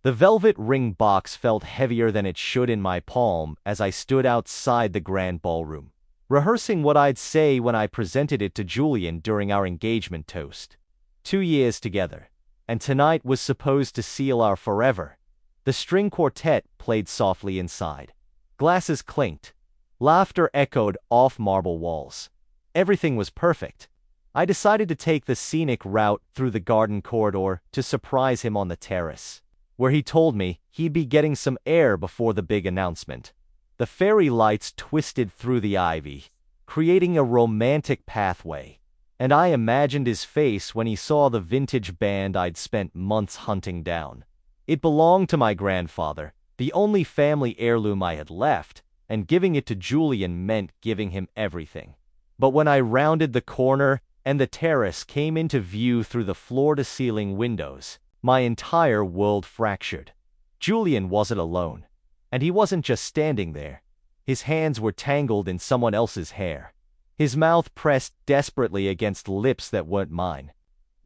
The velvet ring box felt heavier than it should in my palm as I stood outside the grand ballroom, rehearsing what I'd say when I presented it to Julian during our engagement toast. 2 years together, and tonight was supposed to seal our forever. The string quartet played softly inside. Glasses clinked. Laughter echoed off marble walls. Everything was perfect. I decided to take the scenic route through the garden corridor to surprise him on the terrace, where he told me he'd be getting some air before the big announcement. The fairy lights twisted through the ivy, creating a romantic pathway, and I imagined his face when he saw the vintage band I'd spent months hunting down. It belonged to my grandfather, the only family heirloom I had left, and giving it to Julian meant giving him everything. But when I rounded the corner and the terrace came into view through the floor-to-ceiling windows, my entire world fractured. Julian wasn't alone, and he wasn't just standing there. His hands were tangled in someone else's hair. His mouth pressed desperately against lips that weren't mine.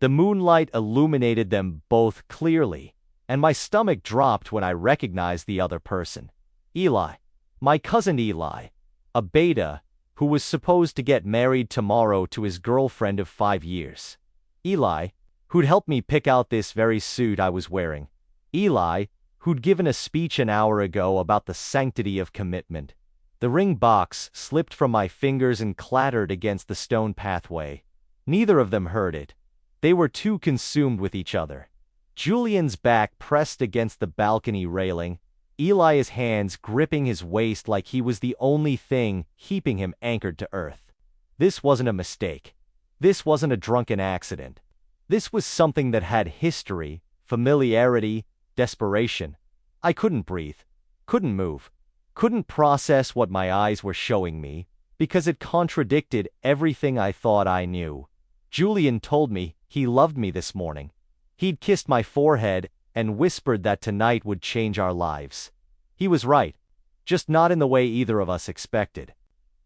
The moonlight illuminated them both clearly, and my stomach dropped when I recognized the other person. Eli. My cousin Eli, a beta, who was supposed to get married tomorrow to his girlfriend of 5 years. Eli, who'd helped me pick out this very suit I was wearing. Eli, who'd given a speech an hour ago about the sanctity of commitment. The ring box slipped from my fingers and clattered against the stone pathway. Neither of them heard it. They were too consumed with each other. Julian's back pressed against the balcony railing, Eli's hands gripping his waist like he was the only thing keeping him anchored to earth. This wasn't a mistake. This wasn't a drunken accident. This was something that had history, familiarity, desperation. I couldn't breathe, couldn't move, couldn't process what my eyes were showing me, because it contradicted everything I thought I knew. Julian told me he loved me this morning. He'd kissed my forehead and whispered that tonight would change our lives. He was right, just not in the way either of us expected.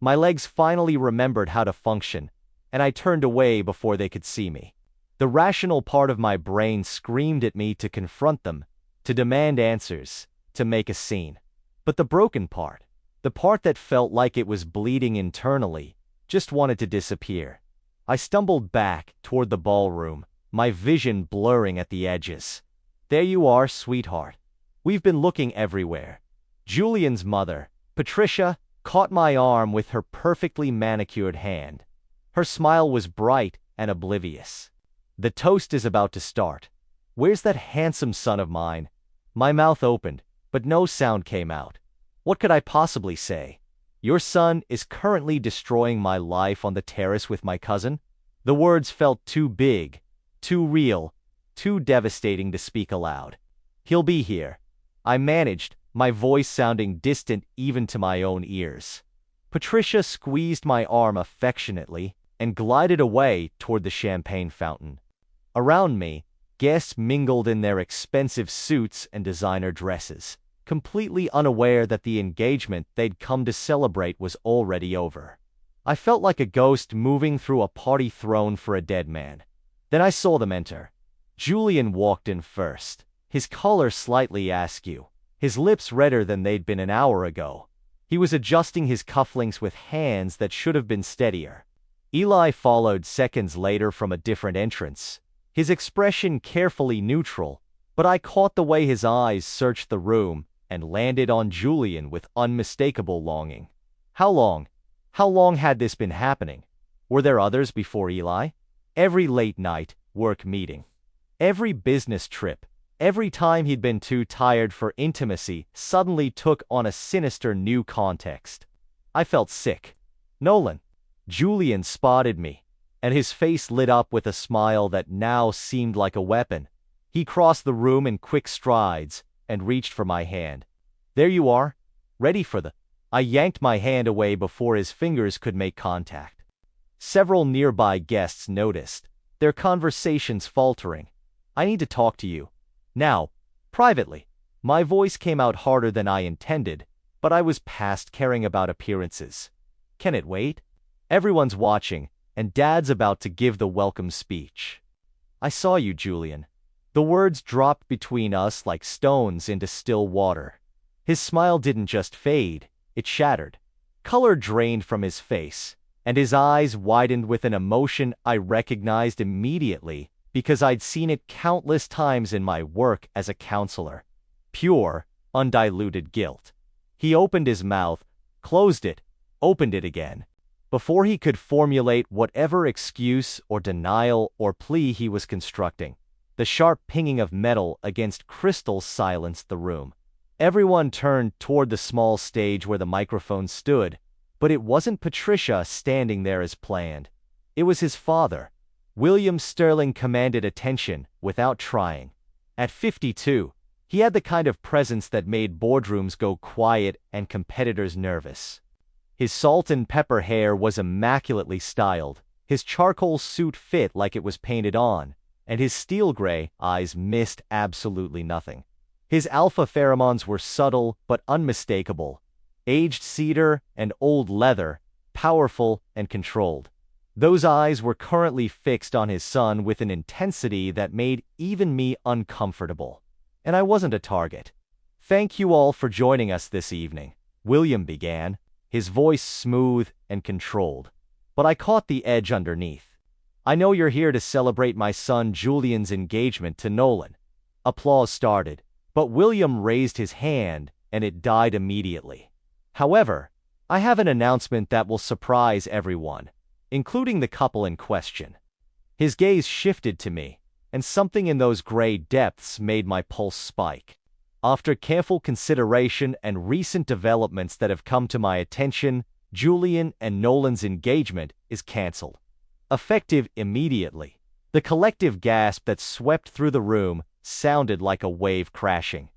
My legs finally remembered how to function, and I turned away before they could see me. The rational part of my brain screamed at me to confront them, to demand answers, to make a scene. But the broken part, the part that felt like it was bleeding internally, just wanted to disappear. I stumbled back toward the ballroom, my vision blurring at the edges. There you are, sweetheart. We've been looking everywhere. Julian's mother, Patricia, caught my arm with her perfectly manicured hand. Her smile was bright and oblivious. The toast is about to start. Where's that handsome son of mine? My mouth opened, but no sound came out. What could I possibly say? Your son is currently destroying my life on the terrace with my cousin? The words felt too big, too real, too devastating to speak aloud. He'll be here. I managed, my voice sounding distant even to my own ears. Patricia squeezed my arm affectionately and glided away toward the champagne fountain. Around me, guests mingled in their expensive suits and designer dresses, completely unaware that the engagement they'd come to celebrate was already over. I felt like a ghost moving through a party thrown for a dead man. Then I saw them enter. Julian walked in first, his color slightly askew, his lips redder than they'd been an hour ago. He was adjusting his cufflinks with hands that should have been steadier. Eli followed seconds later from a different entrance, his expression carefully neutral, but I caught the way his eyes searched the room and landed on Julian with unmistakable longing. How long? How long had this been happening? Were there others before Eli? Every late night, work meeting. Every business trip, every time he'd been too tired for intimacy, suddenly took on a sinister new context. I felt sick. Nolan. Julian spotted me, and his face lit up with a smile that now seemed like a weapon. He crossed the room in quick strides and reached for my hand. There you are, ready for the... I yanked my hand away before his fingers could make contact. Several nearby guests noticed, their conversations faltering. I need to talk to you. Now, privately. My voice came out harder than I intended, but I was past caring about appearances. Can it wait? Everyone's watching, and Dad's about to give the welcome speech. I saw you, Julian. The words dropped between us like stones into still water. His smile didn't just fade, it shattered. Color drained from his face, and his eyes widened with an emotion I recognized immediately because I'd seen it countless times in my work as a counselor. Pure, undiluted guilt. He opened his mouth, closed it, opened it again. Before he could formulate whatever excuse or denial or plea he was constructing, the sharp pinging of metal against crystal silenced the room. Everyone turned toward the small stage where the microphone stood, but it wasn't Patricia standing there as planned. It was his father. William Sterling commanded attention without trying. At 52, he had the kind of presence that made boardrooms go quiet and competitors nervous. His salt and pepper hair was immaculately styled, his charcoal suit fit like it was painted on, and his steel gray eyes missed absolutely nothing. His alpha pheromones were subtle but unmistakable, aged cedar and old leather, powerful and controlled. Those eyes were currently fixed on his son with an intensity that made even me uncomfortable. And I wasn't a target. "Thank you all for joining us this evening," William began, his voice smooth and controlled. But I caught the edge underneath. "I know you're here to celebrate my son Julian's engagement to Nolan." Applause started, but William raised his hand and it died immediately. "However, I have an announcement that will surprise everyone, including the couple in question." His gaze shifted to me, and something in those gray depths made my pulse spike. "After careful consideration and recent developments that have come to my attention, Julian and Nolan's engagement is cancelled. Effective immediately." The collective gasp that swept through the room sounded like a wave crashing.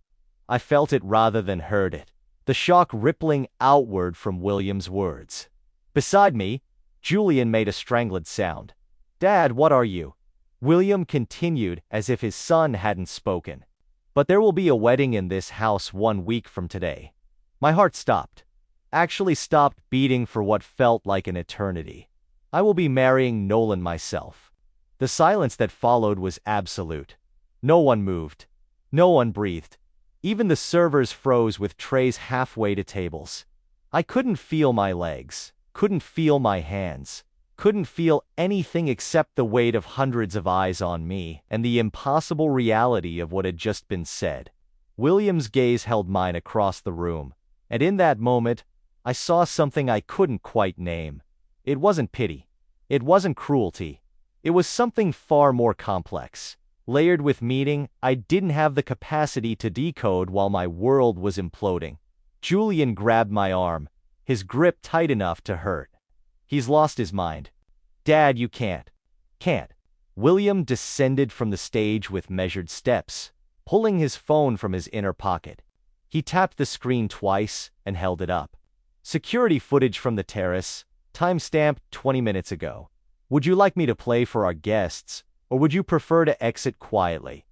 I felt it rather than heard it, the shock rippling outward from William's words. Beside me, Julian made a strangled sound. "Dad, what are you?" William continued as if his son hadn't spoken. "But there will be a wedding in this house 1 week from today." My heart stopped. Actually stopped beating for what felt like an eternity. I will be marrying Nolan myself. The silence that followed was absolute. No one moved. No one breathed. Even the servers froze with trays halfway to tables. I couldn't feel my legs, couldn't feel my hands, couldn't feel anything except the weight of hundreds of eyes on me and the impossible reality of what had just been said. William's gaze held mine across the room, and in that moment, I saw something I couldn't quite name. It wasn't pity. It wasn't cruelty. It was something far more complex, layered with meaning I didn't have the capacity to decode while my world was imploding. Julian grabbed my arm, his grip tight enough to hurt. "He's lost his mind. Dad, you can't." William descended from the stage with measured steps, pulling his phone from his inner pocket. He tapped the screen twice and held it up. "Security footage from the terrace, timestamp 20 minutes ago. Would you like me to play for our guests, or would you prefer to exit quietly?"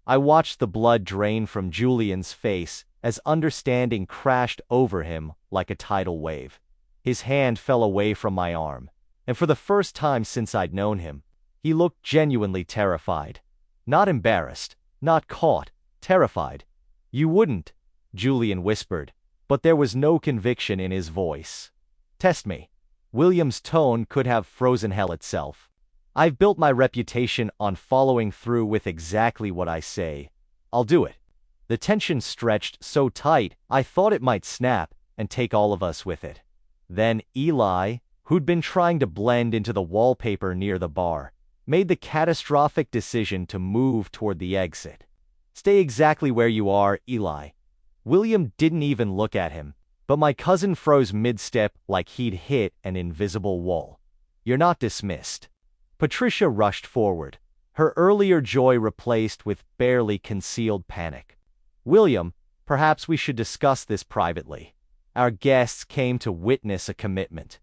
I watched the blood drain from Julian's face as understanding crashed over him like a tidal wave. His hand fell away from my arm, and for the first time since I'd known him, he looked genuinely terrified. Not embarrassed, not caught, terrified. "You wouldn't," Julian whispered, but there was no conviction in his voice. "Test me." William's tone could have frozen hell itself. "I've built my reputation on following through with exactly what I say. I'll do it." The tension stretched so tight I thought it might snap and take all of us with it. Then Eli, who'd been trying to blend into the wallpaper near the bar, made the catastrophic decision to move toward the exit. "Stay exactly where you are, Eli." William didn't even look at him, but my cousin froze mid-step like he'd hit an invisible wall. "You're not dismissed." Patricia rushed forward, her earlier joy replaced with barely concealed panic. "William, perhaps we should discuss this privately. Our guests came to witness a commitment."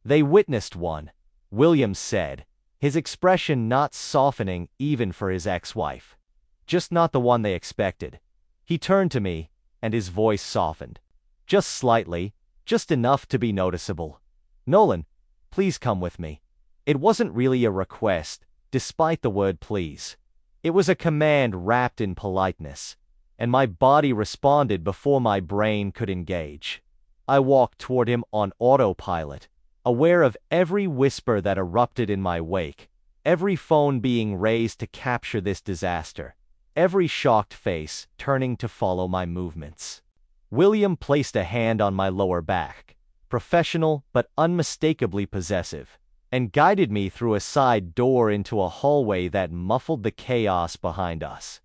"They witnessed one," William said, his expression not softening even for his ex-wife. "Just not the one they expected." He turned to me, and his voice softened. Just slightly, just enough to be noticeable. "Nolan, please come with me." It wasn't really a request, despite the word please. It was a command wrapped in politeness, and my body responded before my brain could engage. I walked toward him on autopilot, aware of every whisper that erupted in my wake, every phone being raised to capture this disaster, every shocked face turning to follow my movements. William placed a hand on my lower back, professional but unmistakably possessive, and guided me through a side door into a hallway that muffled the chaos behind us.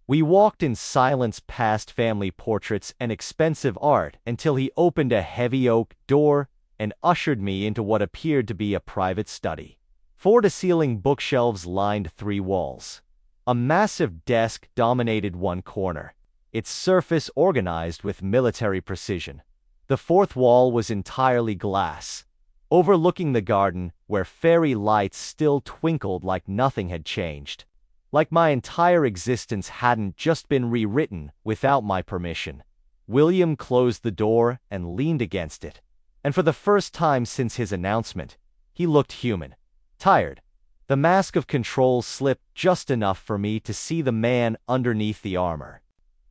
We walked in silence past family portraits and expensive art until he opened a heavy oak door and ushered me into what appeared to be a private study. Floor-to-ceiling bookshelves lined 3 walls. A massive desk dominated one corner, its surface organized with military precision. The 4th wall was entirely glass, overlooking the garden where fairy lights still twinkled like nothing had changed. Like my entire existence hadn't just been rewritten without my permission. William closed the door and leaned against it, and for the first time since his announcement, he looked human, tired. The mask of control slipped just enough for me to see the man underneath the armor.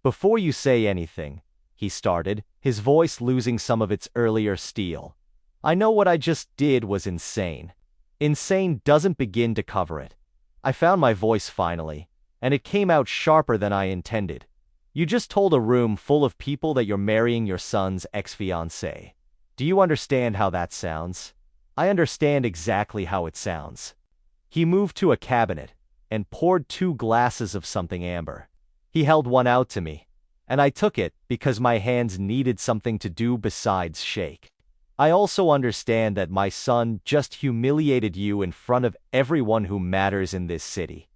"Before you say anything," he started, his voice losing some of its earlier steel, "I know what I just did was insane. Insane doesn't begin to cover it." I found my voice finally, and it came out sharper than I intended. "You just told a room full of people that you're marrying your son's ex-fiancé. Do you understand how that sounds?" "I understand exactly how it sounds." He moved to a cabinet and poured 2 glasses of something amber. He held one out to me, and I took it because my hands needed something to do besides shake. "I also understand that my son just humiliated you in front of everyone who matters in this city.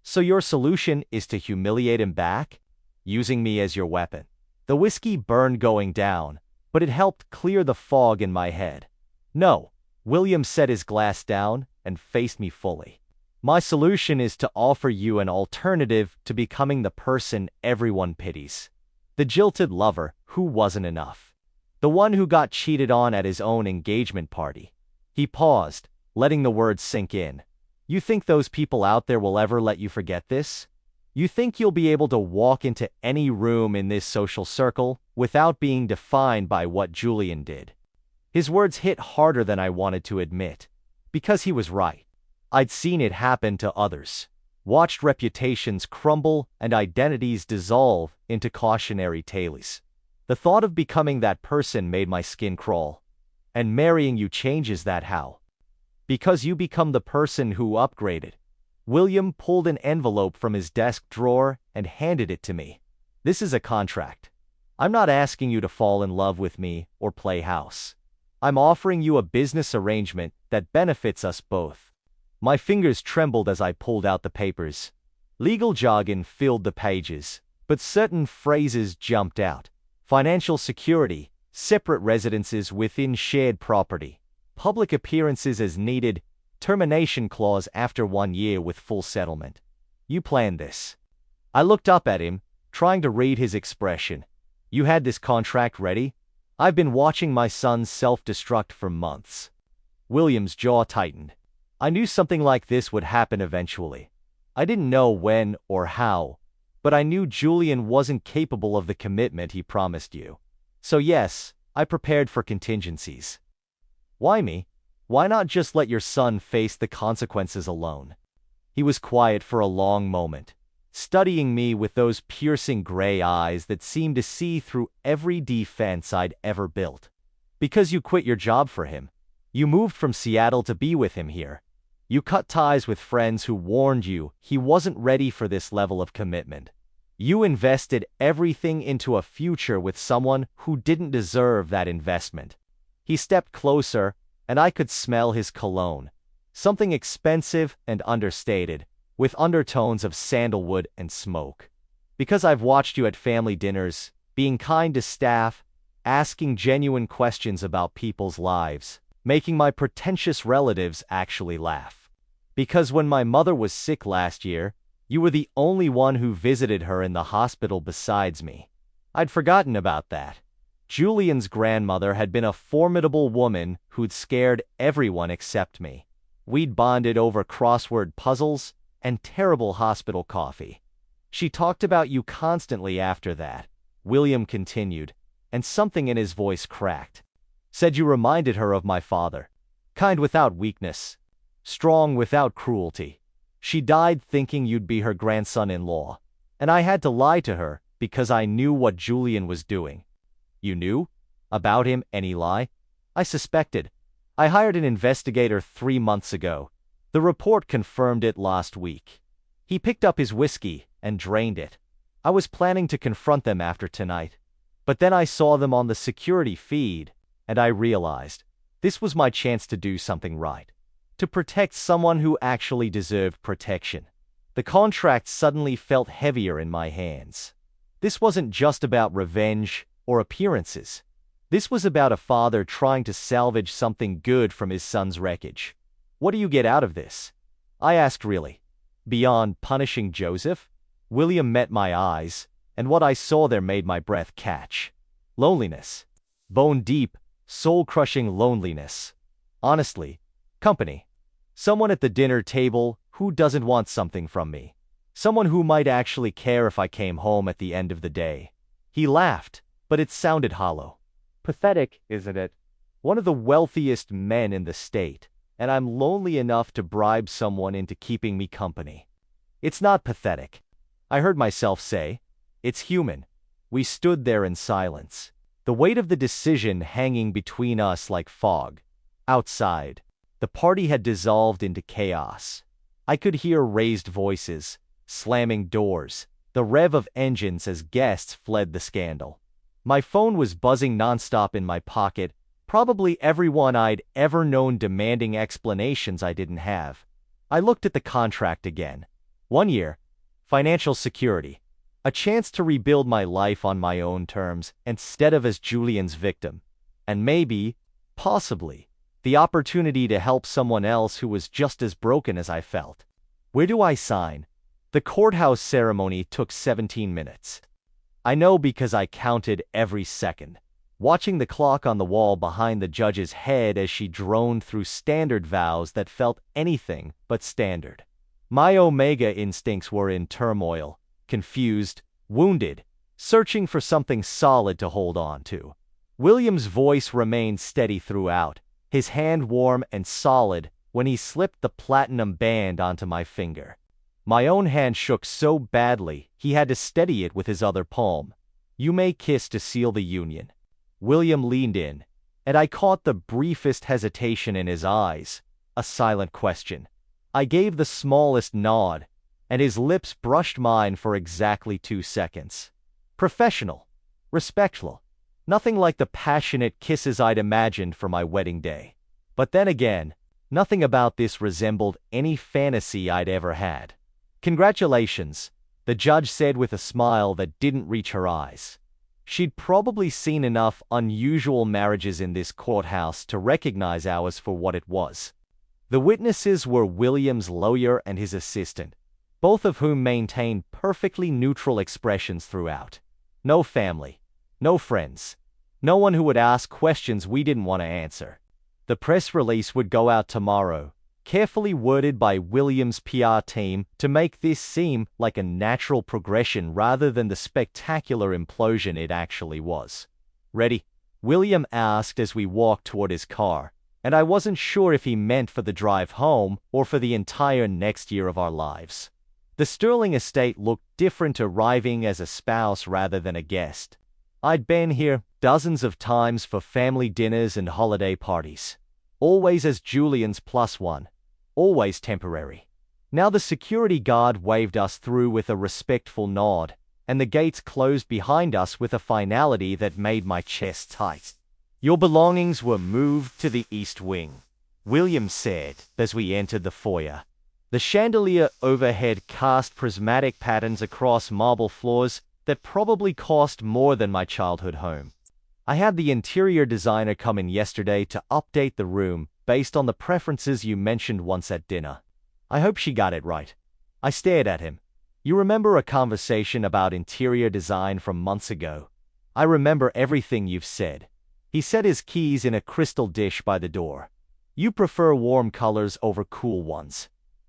So your solution is to humiliate him back, using me as your weapon." The whiskey burned going down, but it helped clear the fog in my head. "No." William set his glass down and faced me fully. "My solution is to offer you an alternative to becoming the person everyone pities. The jilted lover who wasn't enough. The one who got cheated on at his own engagement party." He paused, letting the words sink in. "You think those people out there will ever let you forget this? You think you'll be able to walk into any room in this social circle without being defined by what Julian did?" His words hit harder than I wanted to admit, because he was right. I'd seen it happen to others, watched reputations crumble and identities dissolve into cautionary tales. The thought of becoming that person made my skin crawl. "And marrying you changes that how?" "Because you become the person who upgraded." William pulled an envelope from his desk drawer and handed it to me. "This is a contract. I'm not asking you to fall in love with me or play house. I'm offering you a business arrangement that benefits us both." My fingers trembled as I pulled out the papers. Legal jargon filled the pages, but certain phrases jumped out. Financial security, separate residences within shared property, public appearances as needed, termination clause after 1 year with full settlement. "You planned this." I looked up at him, trying to read his expression. "You had this contract ready?" "I've been watching my son self-destruct for months." William's jaw tightened. "I knew something like this would happen eventually. I didn't know when or how, but I knew Julian wasn't capable of the commitment he promised you. So yes, I prepared for contingencies." "Why me? Why not just let your son face the consequences alone?" He was quiet for a long moment, studying me with those piercing gray eyes that seemed to see through every defense I'd ever built. "Because you quit your job for him. You moved from Seattle to be with him here. You cut ties with friends who warned you he wasn't ready for this level of commitment. You invested everything into a future with someone who didn't deserve that investment." He stepped closer, and I could smell his cologne, something expensive and understated, with undertones of sandalwood and smoke. "Because I've watched you at family dinners, being kind to staff, asking genuine questions about people's lives, making my pretentious relatives actually laugh. Because when my mother was sick last year, you were the only one who visited her in the hospital besides me. I'd forgotten about that. Julian's grandmother had been a formidable woman who'd scared everyone except me. We'd bonded over crossword puzzles and terrible hospital coffee. She talked about you constantly after that, William continued, and something in his voice cracked. Said you reminded her of my father. Kind without weakness. Strong without cruelty. She died thinking you'd be her grandson-in-law. And I had to lie to her because I knew what Julian was doing. You knew? About him, any lie? I suspected. I hired an investigator 3 months ago. The report confirmed it last week. He picked up his whiskey and drained it. I was planning to confront them after tonight. But then I saw them on the security feed, and I realized this was my chance to do something right. To protect someone who actually deserved protection. The contract suddenly felt heavier in my hands. This wasn't just about revenge or appearances. This was about a father trying to salvage something good from his son's wreckage. What do you get out of this? I asked really. Beyond punishing Joseph? William met my eyes, and what I saw there made my breath catch. Loneliness. Bone-deep, soul-crushing loneliness. Honestly, company. Someone at the dinner table who doesn't want something from me. Someone who might actually care if I came home at the end of the day. He laughed, but it sounded hollow. Pathetic, isn't it? One of the wealthiest men in the state, and I'm lonely enough to bribe someone into keeping me company. It's not pathetic. I heard myself say. It's human. We stood there in silence, the weight of the decision hanging between us like fog. Outside, the party had dissolved into chaos. I could hear raised voices, slamming doors, the rev of engines as guests fled the scandal. My phone was buzzing nonstop in my pocket, probably everyone I'd ever known demanding explanations I didn't have. I looked at the contract again. 1 year. Financial security. A chance to rebuild my life on my own terms instead of as Julian's victim. And maybe, possibly, the opportunity to help someone else who was just as broken as I felt. Where do I sign? The courthouse ceremony took 17 minutes. I know because I counted every second, watching the clock on the wall behind the judge's head as she droned through standard vows that felt anything but standard. My omega instincts were in turmoil, confused, wounded, searching for something solid to hold on to. William's voice remained steady throughout, his hand warm and solid when he slipped the platinum band onto my finger. My own hand shook so badly he had to steady it with his other palm. You may kiss to seal the union. William leaned in, and I caught the briefest hesitation in his eyes, a silent question. I gave the smallest nod, and his lips brushed mine for exactly 2 seconds. Professional. Respectful. Nothing like the passionate kisses I'd imagined for my wedding day. But then again, nothing about this resembled any fantasy I'd ever had. Congratulations, the judge said with a smile that didn't reach her eyes. She'd probably seen enough unusual marriages in this courthouse to recognize ours for what it was. The witnesses were William's lawyer and his assistant, both of whom maintained perfectly neutral expressions throughout. No family, no friends, no one who would ask questions we didn't want to answer. The press release would go out tomorrow, carefully worded by William's PR team to make this seem like a natural progression rather than the spectacular implosion it actually was. Ready? William asked as we walked toward his car, and I wasn't sure if he meant for the drive home or for the entire next year of our lives. The Sterling estate looked different arriving as a spouse rather than a guest. I'd been here dozens of times for family dinners and holiday parties. Always as Julian's +1. Always temporary. Now the security guard waved us through with a respectful nod, and the gates closed behind us with a finality that made my chest tight. Your belongings were moved to the east wing, William said as we entered the foyer. The chandelier overhead cast prismatic patterns across marble floors that probably cost more than my childhood home. I had the interior designer come in yesterday to update the room based on the preferences you mentioned once at dinner. I hope she got it right. I stared at him. You remember a conversation about interior design from months ago? I remember everything you've said. He set his keys in a crystal dish by the door. You prefer warm colors over cool ones.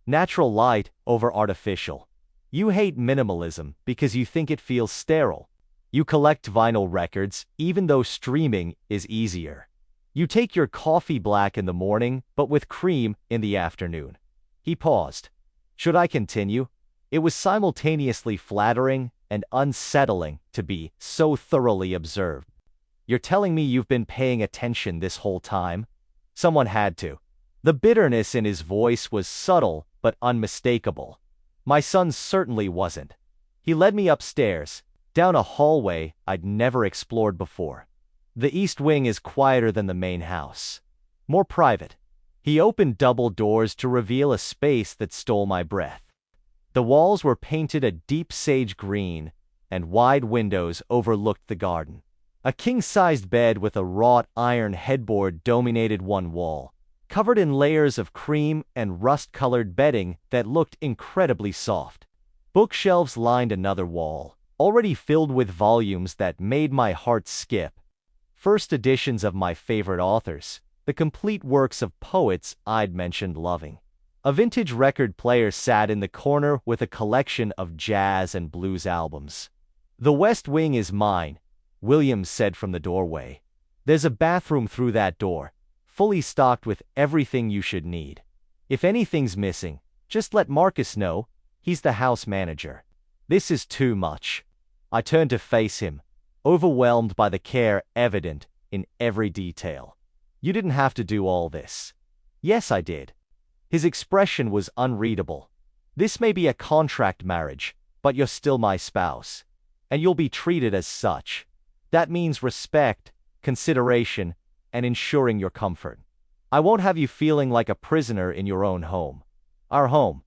Natural light over artificial. You hate minimalism because you think it feels sterile. You collect vinyl records even though streaming is easier. You take your coffee black in the morning but with cream in the afternoon. He paused. Should I continue? It was simultaneously flattering and unsettling to be so thoroughly observed. You're telling me you've been paying attention this whole time? Someone had to. The bitterness in his voice was subtle but unmistakable. My son certainly wasn't. He led me upstairs, down a hallway I'd never explored before. The east wing is quieter than the main house. More private. He opened double doors to reveal a space that stole my breath. The walls were painted a deep sage green, and wide windows overlooked the garden. A king-sized bed with a wrought iron headboard dominated one wall, covered in layers of cream and rust-colored bedding that looked incredibly soft. Bookshelves lined another wall, already filled with volumes that made my heart skip. First editions of my favorite authors, the complete works of poets I'd mentioned loving. A vintage record player sat in the corner with a collection of jazz and blues albums. The West Wing is mine, Williams said from the doorway. There's a bathroom through that door, fully stocked with everything you should need. If anything's missing, just let Marcus know. He's the house manager. This is too much. I turned to face him, overwhelmed by the care evident in every detail. You didn't have to do all this. Yes, I did. His expression was unreadable. This may be a contract marriage, but you're still my spouse. And you'll be treated as such. That means respect, consideration, and ensuring your comfort. I won't have you feeling like a prisoner in your own home. Our home.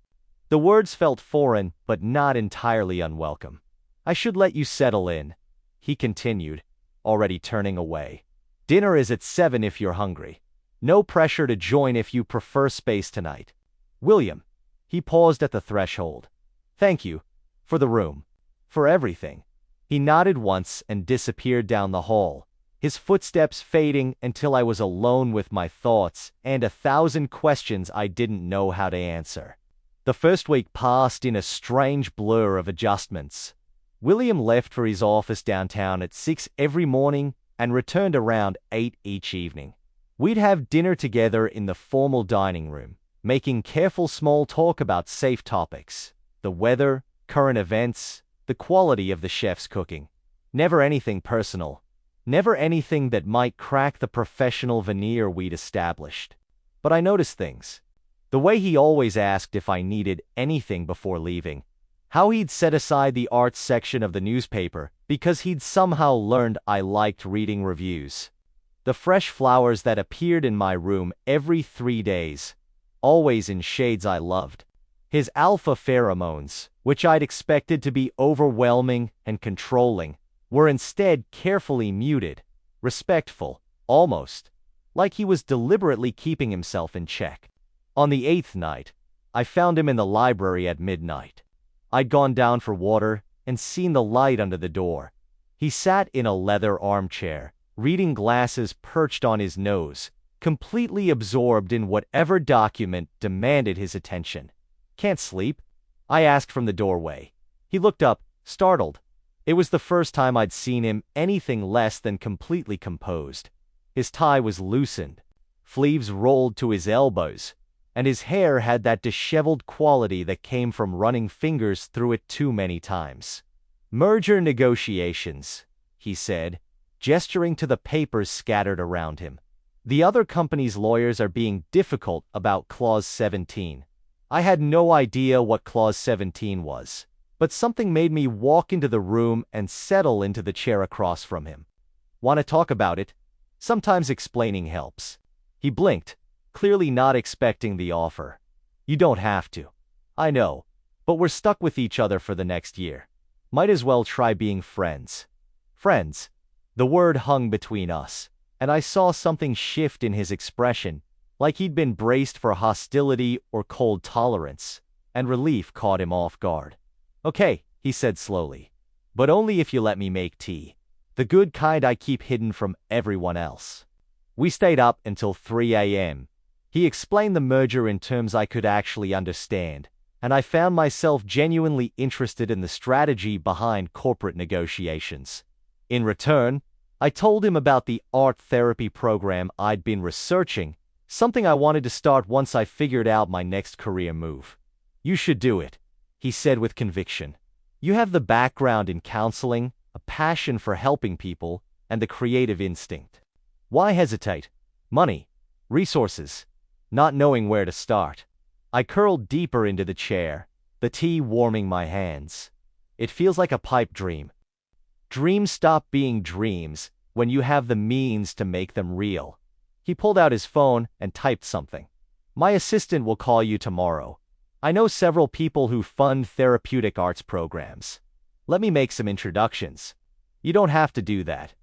The words felt foreign, but not entirely unwelcome. I should let you settle in, he continued, already turning away. Dinner is at 7 if you're hungry. No pressure to join if you prefer space tonight. William. He paused at the threshold. Thank you. For the room. For everything. He nodded once and disappeared down the hall, his footsteps fading until I was alone with my thoughts and 1,000 questions I didn't know how to answer. The first week passed in a strange blur of adjustments. William left for his office downtown at 6 every morning and returned around 8 each evening. We'd have dinner together in the formal dining room, making careful small talk about safe topics, the weather, current events, the quality of the chef's cooking. Never anything personal. Never anything that might crack the professional veneer we'd established. But I noticed things. The way he always asked if I needed anything before leaving. How he'd set aside the arts section of the newspaper because he'd somehow learned I liked reading reviews. The fresh flowers that appeared in my room every 3 days, always in shades I loved. His alpha pheromones, which I'd expected to be overwhelming and controlling, were instead carefully muted, respectful, almost, like he was deliberately keeping himself in check. On the 8th night, I found him in the library at midnight. I'd gone down for water and seen the light under the door. He sat in a leather armchair, reading glasses perched on his nose, completely absorbed in whatever document demanded his attention. Can't sleep? I asked from the doorway. He looked up, startled. It was the first time I'd seen him anything less than completely composed. His tie was loosened, sleeves rolled to his elbows, and his hair had that disheveled quality that came from running fingers through it too many times. Merger negotiations, he said, gesturing to the papers scattered around him. The other company's lawyers are being difficult about Clause 17. I had no idea what Clause 17 was, but something made me walk into the room and settle into the chair across from him. Want to talk about it? Sometimes explaining helps. He blinked, clearly not expecting the offer. You don't have to. I know, but we're stuck with each other for the next year. Might as well try being friends. Friends. The word hung between us, and I saw something shift in his expression, like he'd been braced for hostility or cold tolerance, and relief caught him off guard. Okay, he said slowly. But only if you let me make tea. The good kind I keep hidden from everyone else. We stayed up until 3 a.m., He explained the merger in terms I could actually understand, and I found myself genuinely interested in the strategy behind corporate negotiations. In return, I told him about the art therapy program I'd been researching, something I wanted to start once I figured out my next career move. "You should do it," he said with conviction. "You have the background in counseling, a passion for helping people, and the creative instinct. Why hesitate? Money, resources, not knowing where to start." I curled deeper into the chair, the tea warming my hands. It feels like a pipe dream. Dreams stop being dreams when you have the means to make them real. He pulled out his phone and typed something. "My assistant will call you tomorrow. I know several people who fund therapeutic arts programs. Let me make some introductions." "You don't have to do that."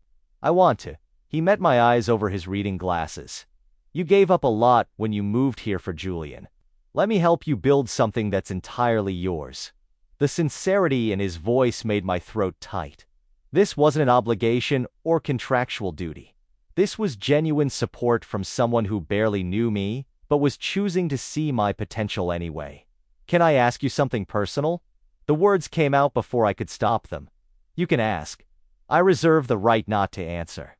"I want to." He met my eyes over his reading glasses. "You gave up a lot when you moved here for Julian. Let me help you build something that's entirely yours." The sincerity in his voice made my throat tight. This wasn't an obligation or contractual duty. This was genuine support from someone who barely knew me, but was choosing to see my potential anyway. "Can I ask you something personal?" The words came out before I could stop them. "You can ask. I reserve the right not to answer."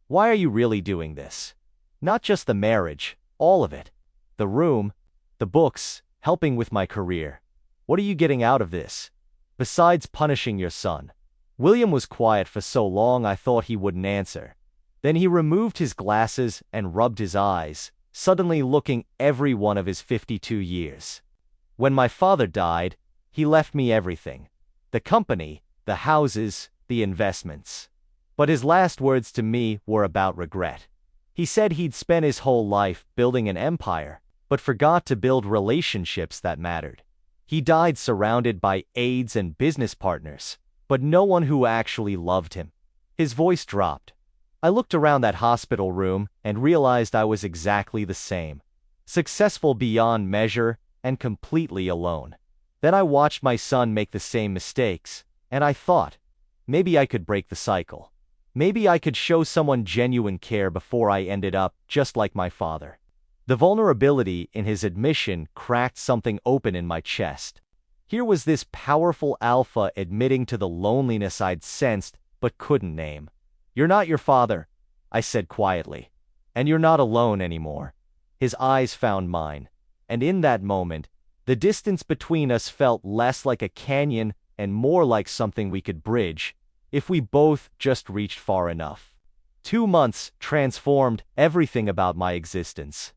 "Why are you really doing this? Not just the marriage, all of it. The room, the books, helping with my career. What are you getting out of this? Besides punishing your son?" William was quiet for so long I thought he wouldn't answer. Then he removed his glasses and rubbed his eyes, suddenly looking every one of his 52 years. "When my father died, he left me everything. The company, the houses, the investments. But his last words to me were about regret. He said he'd spent his whole life building an empire, but forgot to build relationships that mattered. He died surrounded by aides and business partners, but no one who actually loved him." His voice dropped. I looked around that hospital room and realized I was exactly the same. Successful beyond measure and completely alone. Then I watched my son make the same mistakes, and I thought, maybe I could break the cycle. Maybe I could show someone genuine care before I ended up just like my father. The vulnerability in his admission cracked something open in my chest. Here was this powerful alpha admitting to the loneliness I'd sensed but couldn't name. "You're not your father," I said quietly. "And you're not alone anymore." His eyes found mine, and in that moment, the distance between us felt less like a canyon and more like something we could bridge, if we both just reached far enough. 2 months transformed everything about my existence.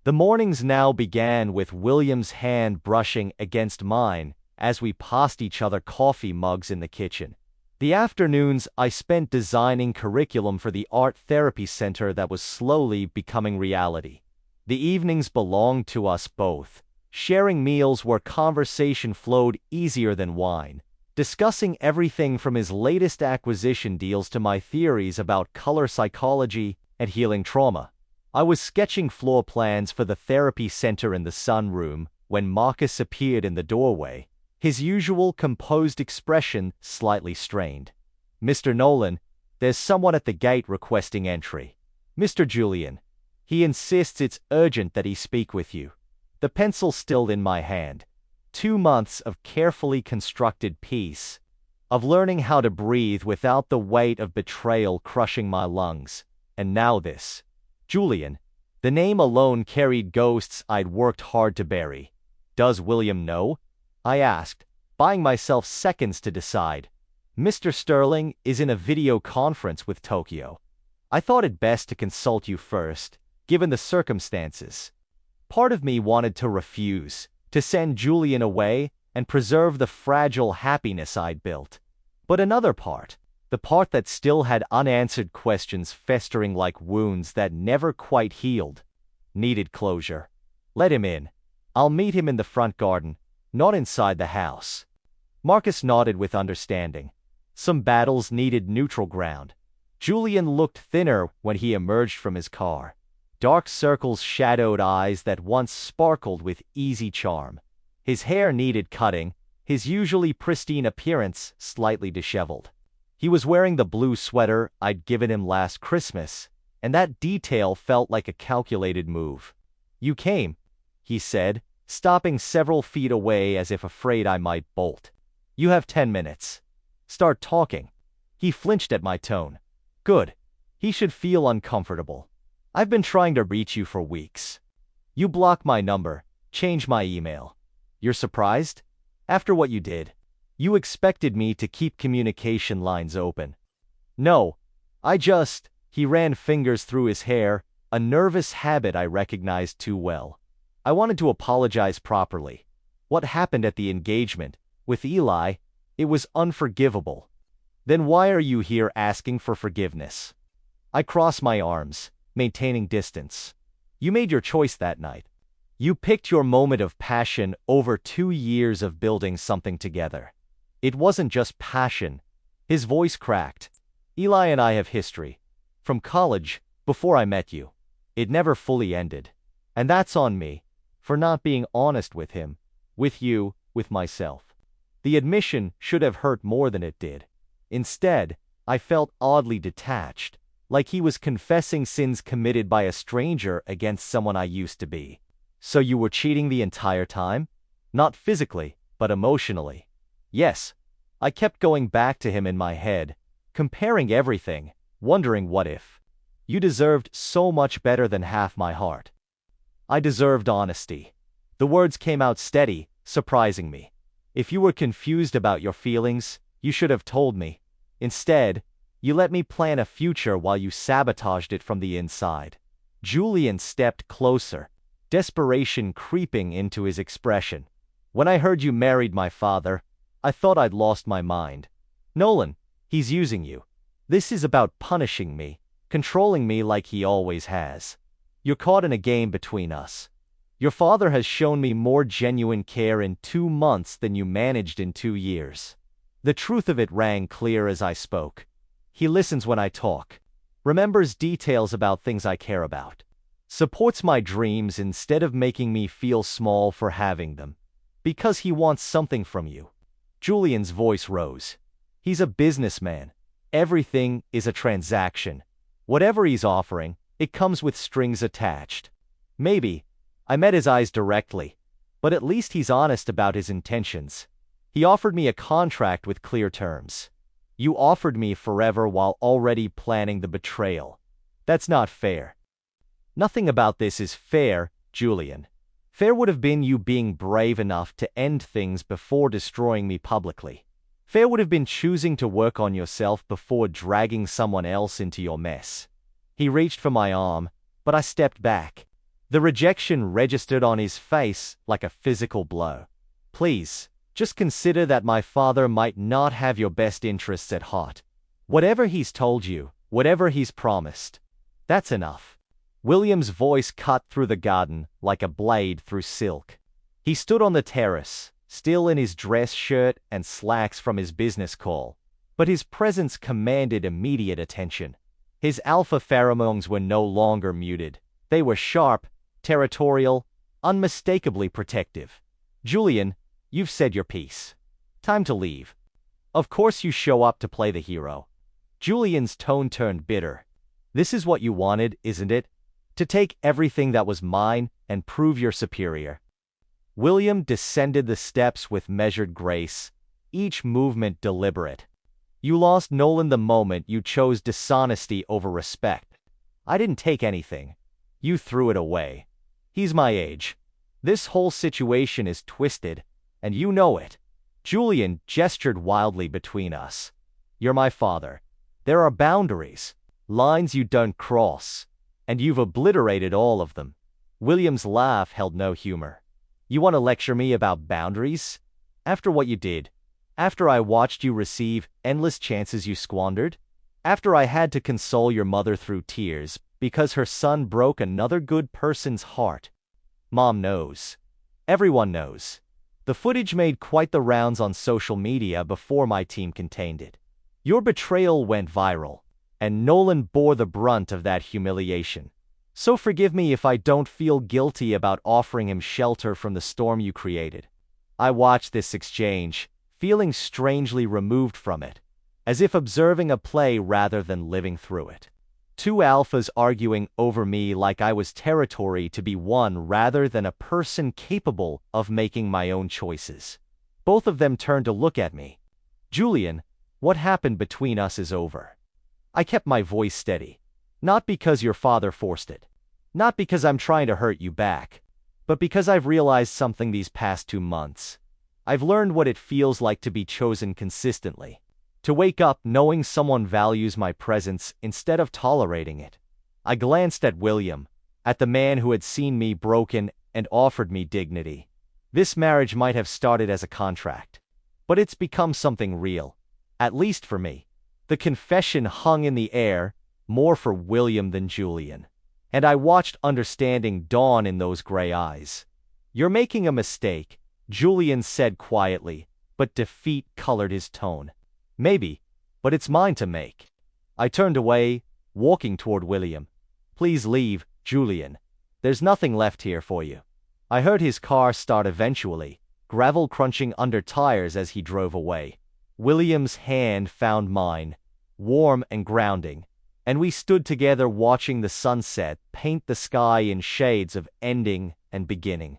The mornings now began with William's hand brushing against mine as we passed each other coffee mugs in the kitchen. The afternoons I spent designing curriculum for the art therapy center that was slowly becoming reality. The evenings belonged to us both, sharing meals where conversation flowed easier than wine, discussing everything from his latest acquisition deals to my theories about color psychology and healing trauma. I was sketching floor plans for the therapy center in the sunroom when Marcus appeared in the doorway, his usual composed expression slightly strained. "Mr. Nolan, there's someone at the gate requesting entry. Mr. Julian. He insists it's urgent that he speak with you." The pencil still in my hand. 2 months of carefully constructed peace, of learning how to breathe without the weight of betrayal crushing my lungs, and now this. Julian. The name alone carried ghosts I'd worked hard to bury. "Does William know?" I asked, buying myself seconds to decide. "Mr. Sterling is in a video conference with Tokyo. I thought it best to consult you first, given the circumstances." Part of me wanted to refuse, to send Julian away and preserve the fragile happiness I'd built. But another part, the part that still had unanswered questions festering like wounds that never quite healed, needed closure. "Let him in. I'll meet him in the front garden, not inside the house." Marcus nodded with understanding. Some battles needed neutral ground. Julian looked thinner when he emerged from his car. Dark circles shadowed eyes that once sparkled with easy charm. His hair needed cutting, his usually pristine appearance slightly disheveled. He was wearing the blue sweater I'd given him last Christmas, and that detail felt like a calculated move. You came, he said, stopping several feet away as if afraid I might bolt. You have 10 minutes. Start talking. He flinched at my tone. Good. He should feel uncomfortable. I've been trying to reach you for weeks. You blocked my number, changed my email. You're surprised? After what you did, you expected me to keep communication lines open. No, he ran fingers through his hair, a nervous habit I recognized too well. I wanted to apologize properly. What happened at the engagement, with Eli, it was unforgivable. Then why are you here asking for forgiveness? I crossed my arms, maintaining distance. You made your choice that night. You picked your moment of passion over 2 years of building something together. It wasn't just passion. His voice cracked. Eli and I have history. From college, before I met you. It never fully ended. And that's on me, for not being honest with him, with you, with myself. The admission should have hurt more than it did. Instead, I felt oddly detached, like he was confessing sins committed by a stranger against someone I used to be. So you were cheating the entire time? Not physically, but emotionally. Yes. I kept going back to him in my head, comparing everything, wondering what if. You deserved so much better than half my heart. I deserved honesty. The words came out steady, surprising me. If you were confused about your feelings, you should have told me. Instead, you let me plan a future while you sabotaged it from the inside. Julian stepped closer, desperation creeping into his expression. When I heard you married my father, I thought I'd lost my mind. Nolan, he's using you. This is about punishing me, controlling me like he always has. You're caught in a game between us. Your father has shown me more genuine care in 2 months than you managed in 2 years. The truth of it rang clear as I spoke. He listens when I talk, remembers details about things I care about, supports my dreams instead of making me feel small for having them, because he wants something from you. Julian's voice rose. He's a businessman. Everything is a transaction. Whatever he's offering, it comes with strings attached. Maybe. I met his eyes directly, but at least he's honest about his intentions. He offered me a contract with clear terms. You offered me forever while already planning the betrayal. That's not fair. Nothing about this is fair, Julian. Fair would have been you being brave enough to end things before destroying me publicly. Fair would have been choosing to work on yourself before dragging someone else into your mess. He reached for my arm, but I stepped back. The rejection registered on his face like a physical blow. Please, just consider that my father might not have your best interests at heart. Whatever he's told you, whatever he's promised, that's enough. William's voice cut through the garden like a blade through silk. He stood on the terrace, still in his dress shirt and slacks from his business call, but his presence commanded immediate attention. His alpha pheromones were no longer muted. They were sharp, territorial, unmistakably protective. Julian, you've said your piece. Time to leave. Of course you show up to play the hero. Julian's tone turned bitter. This is what you wanted, isn't it? To take everything that was mine and prove you're superior. William descended the steps with measured grace, each movement deliberate. You lost Nolan the moment you chose dishonesty over respect. I didn't take anything. You threw it away. He's my age. This whole situation is twisted, and you know it. Julian gestured wildly between us. You're my father. There are boundaries, lines you don't cross, and you've obliterated all of them. William's laugh held no humor. You want to lecture me about boundaries? After what you did? After I watched you receive endless chances you squandered? After I had to console your mother through tears because her son broke another good person's heart? Mom knows. Everyone knows. The footage made quite the rounds on social media before my team contained it. Your betrayal went viral, and Nolan bore the brunt of that humiliation. So forgive me if I don't feel guilty about offering him shelter from the storm you created. I watched this exchange, feeling strangely removed from it, as if observing a play rather than living through it. Two alphas arguing over me like I was territory to be won rather than a person capable of making my own choices. Both of them turned to look at me. Julian, what happened between us is over. I kept my voice steady. Not because your father forced it. Not because I'm trying to hurt you back. But because I've realized something these past 2 months. I've learned what it feels like to be chosen consistently. To wake up knowing someone values my presence instead of tolerating it. I glanced at William, at the man who had seen me broken and offered me dignity. This marriage might have started as a contract. But it's become something real. At least for me. The confession hung in the air, more for William than Julian. And I watched understanding dawn in those gray eyes. You're making a mistake, Julian said quietly, but defeat colored his tone. Maybe, but it's mine to make. I turned away, walking toward William. Please leave, Julian. There's nothing left here for you. I heard his car start eventually, gravel crunching under tires as he drove away. William's hand found mine, warm and grounding, and we stood together watching the sunset paint the sky in shades of ending and beginning.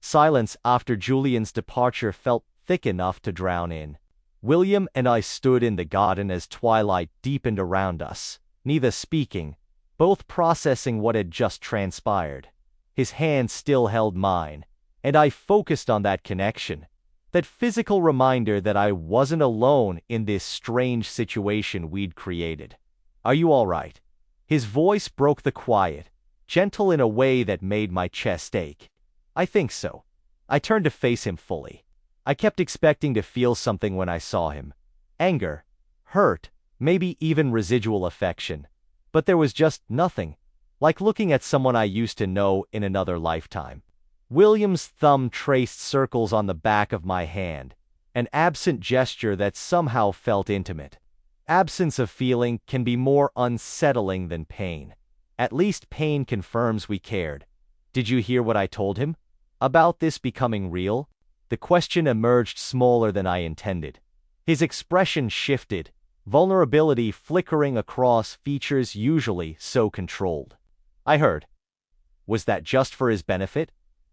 Silence after Julian's departure felt thick enough to drown in. William and I stood in the garden as twilight deepened around us, neither speaking, both processing what had just transpired. His hand still held mine, and I focused on that connection, that physical reminder that I wasn't alone in this strange situation we'd created. Are you all right? His voice broke the quiet, gentle in a way that made my chest ache. I think so. I turned to face him fully. I kept expecting to feel something when I saw him. Anger, hurt, maybe even residual affection. But there was just nothing, like looking at someone I used to know in another lifetime. William's thumb traced circles on the back of my hand, an absent gesture that somehow felt intimate. Absence of feeling can be more unsettling than pain. At least pain confirms we cared. Did you hear what I told him? About this becoming real? The question emerged smaller than I intended. His expression shifted, vulnerability flickering across features usually so controlled. I heard. Was that just for his benefit?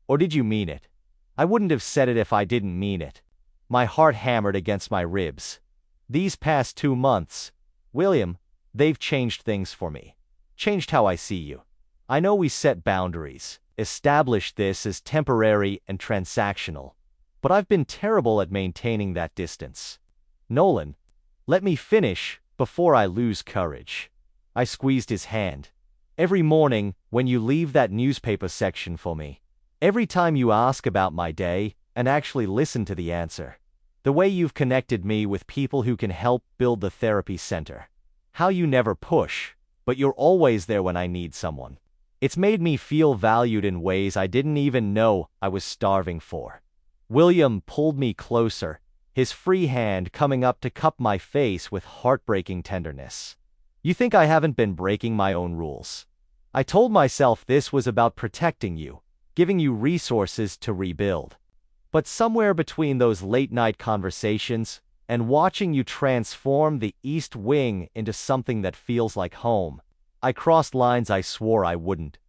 Or did you mean it? I wouldn't have said it if I didn't mean it. My heart hammered against my ribs. These past 2 months, William, they've changed things for me. Changed how I see you. I know we set boundaries, established this as temporary and transactional. But I've been terrible at maintaining that distance. Nolan, let me finish before I lose courage. I squeezed his hand. Every morning, when you leave that newspaper section for me, every time you ask about my day and actually listen to the answer, the way you've connected me with people who can help build the therapy center, how you never push, but you're always there when I need someone. It's made me feel valued in ways I didn't even know I was starving for. William pulled me closer, his free hand coming up to cup my face with heartbreaking tenderness. You think I haven't been breaking my own rules? I told myself this was about protecting you, giving you resources to rebuild. But somewhere between those late-night conversations and watching you transform the East Wing into something that feels like home, I crossed lines I swore I wouldn't.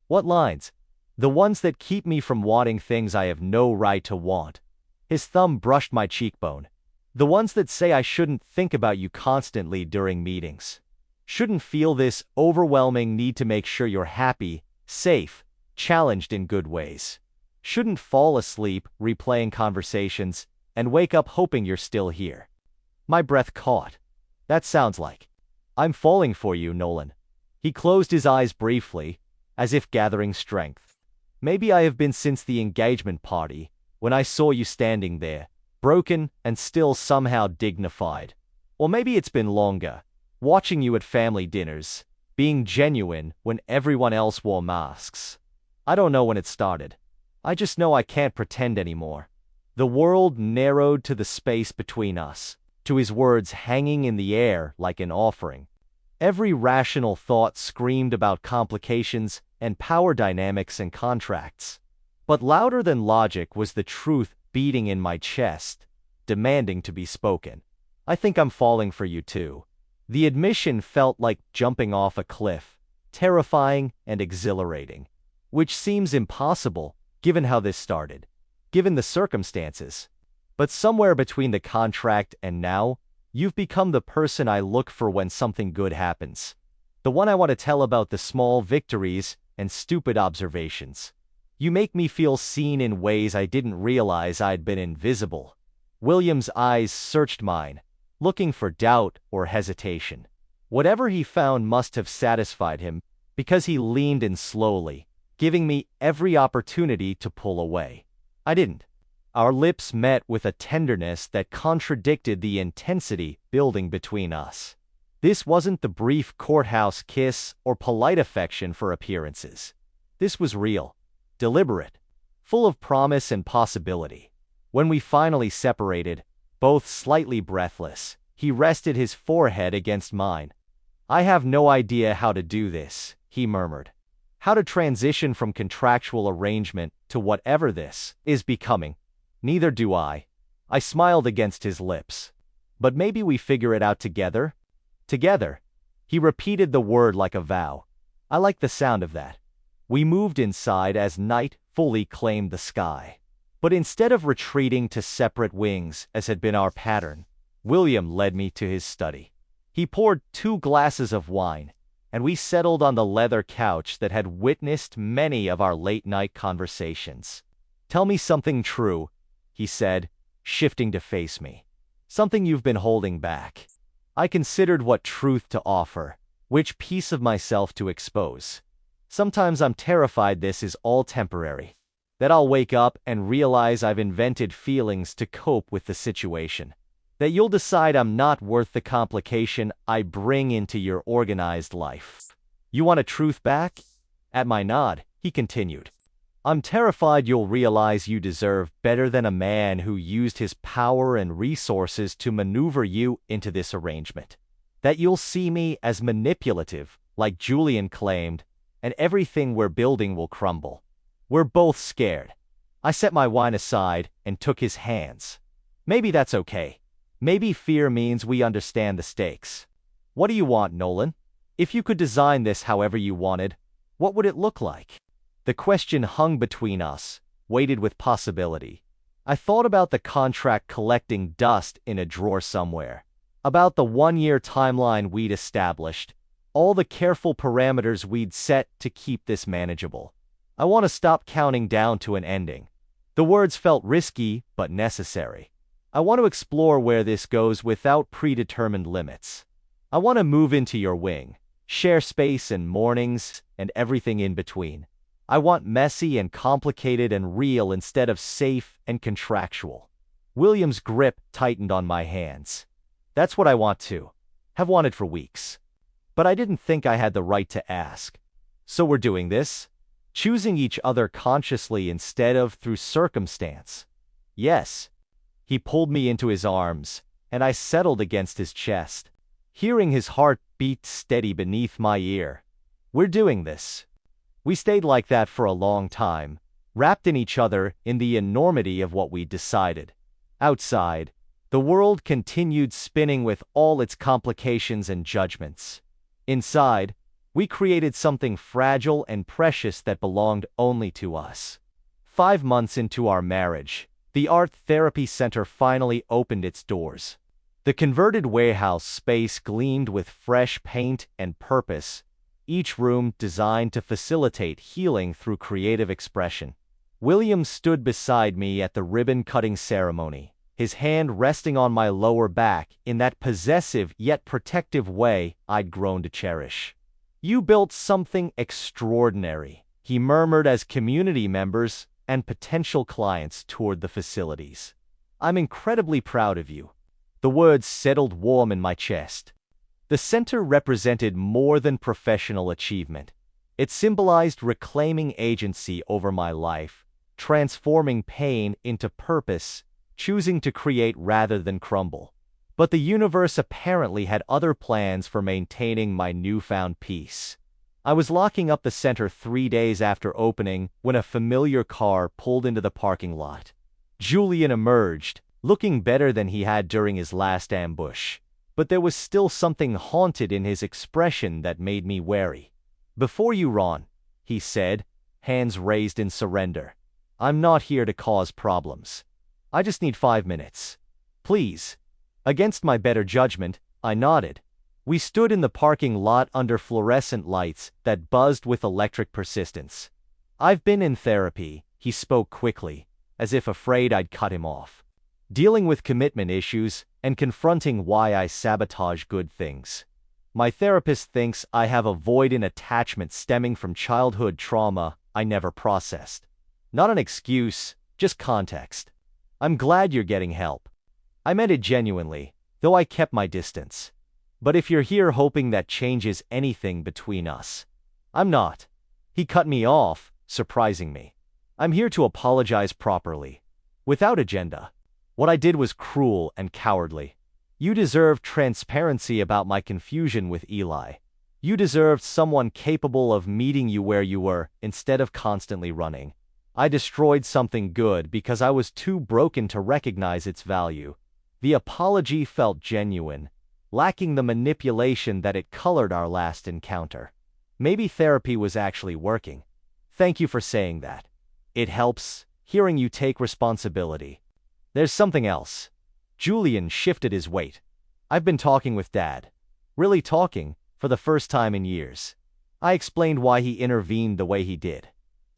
What lines? The ones that keep me from wanting things I have no right to want. His thumb brushed my cheekbone. The ones that say I shouldn't think about you constantly during meetings. Shouldn't feel this overwhelming need to make sure you're happy, safe, challenged in good ways. Shouldn't fall asleep replaying conversations and wake up hoping you're still here. My breath caught. That sounds like. I'm falling for you, Nolan. He closed his eyes briefly, as if gathering strength. Maybe I have been since the engagement party, when I saw you standing there, broken and still somehow dignified. Or maybe it's been longer, watching you at family dinners, being genuine when everyone else wore masks. I don't know when it started. I just know I can't pretend anymore. The world narrowed to the space between us, to his words hanging in the air like an offering. Every rational thought screamed about complications and power dynamics and contracts. But louder than logic was the truth beating in my chest, demanding to be spoken. I think I'm falling for you too. The admission felt like jumping off a cliff, terrifying and exhilarating, which seems impossible, given how this started, given the circumstances. But somewhere between the contract and now, you've become the person I look for when something good happens. The one I want to tell about the small victories and stupid observations. You make me feel seen in ways I didn't realize I'd been invisible. William's eyes searched mine, looking for doubt or hesitation. Whatever he found must have satisfied him, because he leaned in slowly, giving me every opportunity to pull away. I didn't. Our lips met with a tenderness that contradicted the intensity building between us. This wasn't the brief courthouse kiss or polite affection for appearances. This was real, deliberate, full of promise and possibility. When we finally separated, both slightly breathless, he rested his forehead against mine. "I have no idea how to do this," he murmured. "How to transition from contractual arrangement to whatever this is becoming. Neither do I." I smiled against his lips. "But maybe we figure it out together?" Together. He repeated the word like a vow. I liked the sound of that. We moved inside as night fully claimed the sky. But instead of retreating to separate wings, as had been our pattern, William led me to his study. He poured 2 glasses of wine, and we settled on the leather couch that had witnessed many of our late-night conversations. "Tell me something true," he said, shifting to face me. "Something you've been holding back." I considered what truth to offer, which piece of myself to expose. Sometimes I'm terrified this is all temporary, that I'll wake up and realize I've invented feelings to cope with the situation, that you'll decide I'm not worth the complication I bring into your organized life. "You want a truth back?" At my nod, he continued. "I'm terrified you'll realize you deserve better than a man who used his power and resources to maneuver you into this arrangement. That you'll see me as manipulative, like Julian claimed, and everything we're building will crumble. We're both scared." I set my wine aside and took his hands. "Maybe that's okay. Maybe fear means we understand the stakes. What do you want, Nolan? If you could design this however you wanted, what would it look like?" The question hung between us, weighted with possibility. I thought about the contract collecting dust in a drawer somewhere, about the 1-year timeline we'd established, all the careful parameters we'd set to keep this manageable. I want to stop counting down to an ending. The words felt risky, but necessary. I want to explore where this goes without predetermined limits. I want to move into your wing, share space and mornings, and everything in between. I want messy and complicated and real instead of safe and contractual. William's grip tightened on my hands. "That's what I want too. Have wanted for weeks. But I didn't think I had the right to ask. So we're doing this? Choosing each other consciously instead of through circumstance?" "Yes." He pulled me into his arms, and I settled against his chest, hearing his heart beat steady beneath my ear. "We're doing this." We stayed like that for a long time, wrapped in each other in the enormity of what we'd decided. Outside, the world continued spinning with all its complications and judgments. Inside, we created something fragile and precious that belonged only to us. 5 months into our marriage, the art therapy center finally opened its doors. The converted warehouse space gleamed with fresh paint and purpose, each room designed to facilitate healing through creative expression. William stood beside me at the ribbon-cutting ceremony, his hand resting on my lower back in that possessive yet protective way I'd grown to cherish. "You built something extraordinary," he murmured as community members and potential clients toured the facilities. "I'm incredibly proud of you." The words settled warm in my chest. The center represented more than professional achievement. It symbolized reclaiming agency over my life, transforming pain into purpose, choosing to create rather than crumble. But the universe apparently had other plans for maintaining my newfound peace. I was locking up the center 3 days after opening when a familiar car pulled into the parking lot. Julian emerged, looking better than he had during his last ambush. but there was still something haunted in his expression that made me wary. "Before you run," he said, hands raised in surrender. "I'm not here to cause problems. I just need 5 minutes. Please." Against my better judgment, I nodded. We stood in the parking lot under fluorescent lights that buzzed with electric persistence. "I've been in therapy," he spoke quickly, as if afraid I'd cut him off. "Dealing with commitment issues and confronting why I sabotage good things. My therapist thinks I have a void in attachment stemming from childhood trauma I never processed. Not an excuse, just context. I'm glad you're getting help." I meant it genuinely, though I kept my distance. "But if you're here hoping that changes anything between us, I'm not." He cut me off, surprising me. "I'm here to apologize properly, without agenda. What I did was cruel and cowardly. You deserved transparency about my confusion with Eli. You deserved someone capable of meeting you where you were instead of constantly running. I destroyed something good because I was too broken to recognize its value." The apology felt genuine, lacking the manipulation that it colored our last encounter. Maybe therapy was actually working. "Thank you for saying that. It helps, hearing you take responsibility. There's something else." Julian shifted his weight. "I've been talking with Dad. Really talking, for the first time in years." I explained why he intervened the way he did.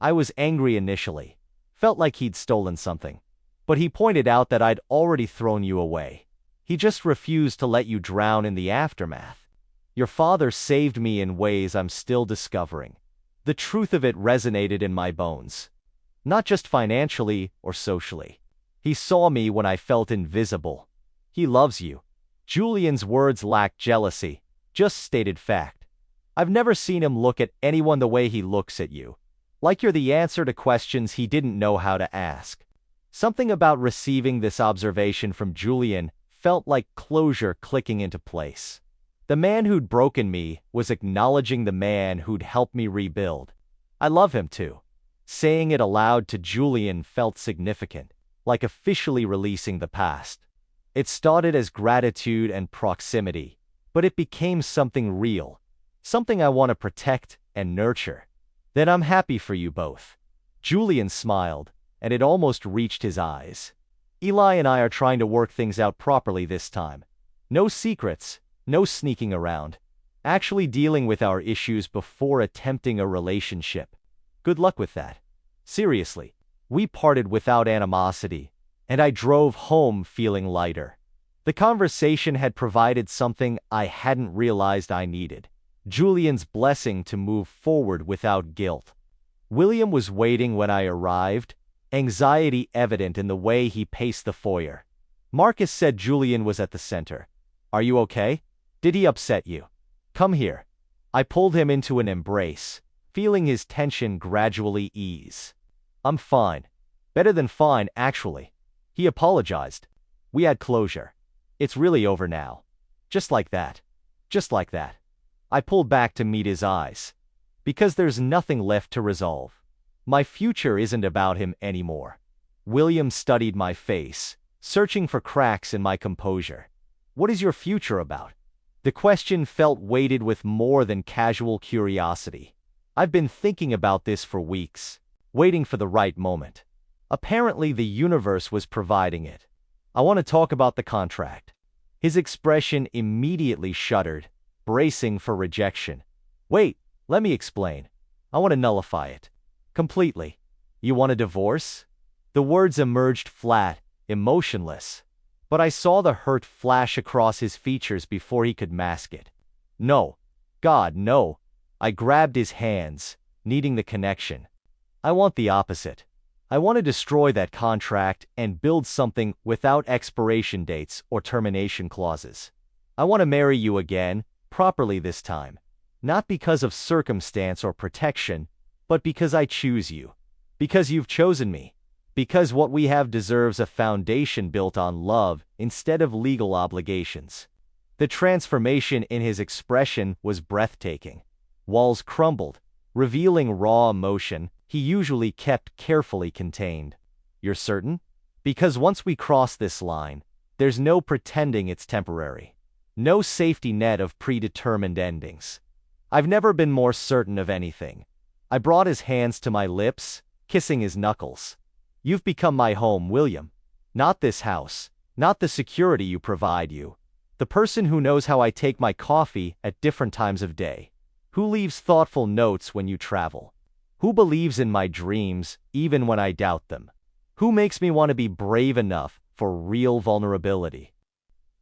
I was angry initially. Felt like he'd stolen something. But he pointed out that I'd already thrown you away. He just refused to let you drown in the aftermath. Your father saved me in ways I'm still discovering. The truth of it resonated in my bones. Not just financially or socially. He saw me when I felt invisible. He loves you. Julian's words lacked jealousy, just stated fact. I've never seen him look at anyone the way he looks at you. Like you're the answer to questions he didn't know how to ask. Something about receiving this observation from Julian felt like closure clicking into place. The man who'd broken me was acknowledging the man who'd helped me rebuild. I love him too. Saying it aloud to Julian felt significant, like officially releasing the past. It started as gratitude and proximity, but it became something real, something I want to protect and nurture. "Then I'm happy for you both." Julian smiled, and it almost reached his eyes. "Eli and I are trying to work things out properly this time. No secrets, no sneaking around. Actually dealing with our issues before attempting a relationship. Good luck with that." Seriously, we parted without animosity, and I drove home feeling lighter. The conversation had provided something I hadn't realized I needed. Julian's blessing to move forward without guilt. William was waiting when I arrived, anxiety evident in the way he paced the foyer. Marcus said Julian was at the center. "Are you okay? Did he upset you? Come here." I pulled him into an embrace, feeling his tension gradually ease. "I'm fine. Better than fine, actually." He apologized. "We had closure. It's really over now." Just like that. Just like that. I pulled back to meet his eyes. Because there's nothing left to resolve. My future isn't about him anymore. William studied my face, searching for cracks in my composure. "What is your future about?" The question felt weighted with more than casual curiosity. I've been thinking about this for weeks, waiting for the right moment. Apparently the universe was providing it. "I want to talk about the contract." His expression immediately shuddered, bracing for rejection. "Wait, let me explain. I want to nullify it. Completely." "You want a divorce?" The words emerged flat, emotionless. But I saw the hurt flash across his features before he could mask it. "No. God, no." I grabbed his hands, needing the connection. "I want the opposite. I want to destroy that contract and build something without expiration dates or termination clauses. I want to marry you again, properly this time. Not because of circumstance or protection, but because I choose you. Because you've chosen me. Because what we have deserves a foundation built on love instead of legal obligations." The transformation in his expression was breathtaking. Walls crumbled, revealing raw emotion he usually kept carefully contained. "You're certain? Because once we cross this line, there's no pretending it's temporary." No safety net of predetermined endings. I've never been more certain of anything. I brought his hands to my lips, kissing his knuckles. You've become my home, William. Not this house. Not the security you provide you. The person who knows how I take my coffee at different times of day. Who leaves thoughtful notes when you travel. Who believes in my dreams, even when I doubt them. Who makes me want to be brave enough for real vulnerability.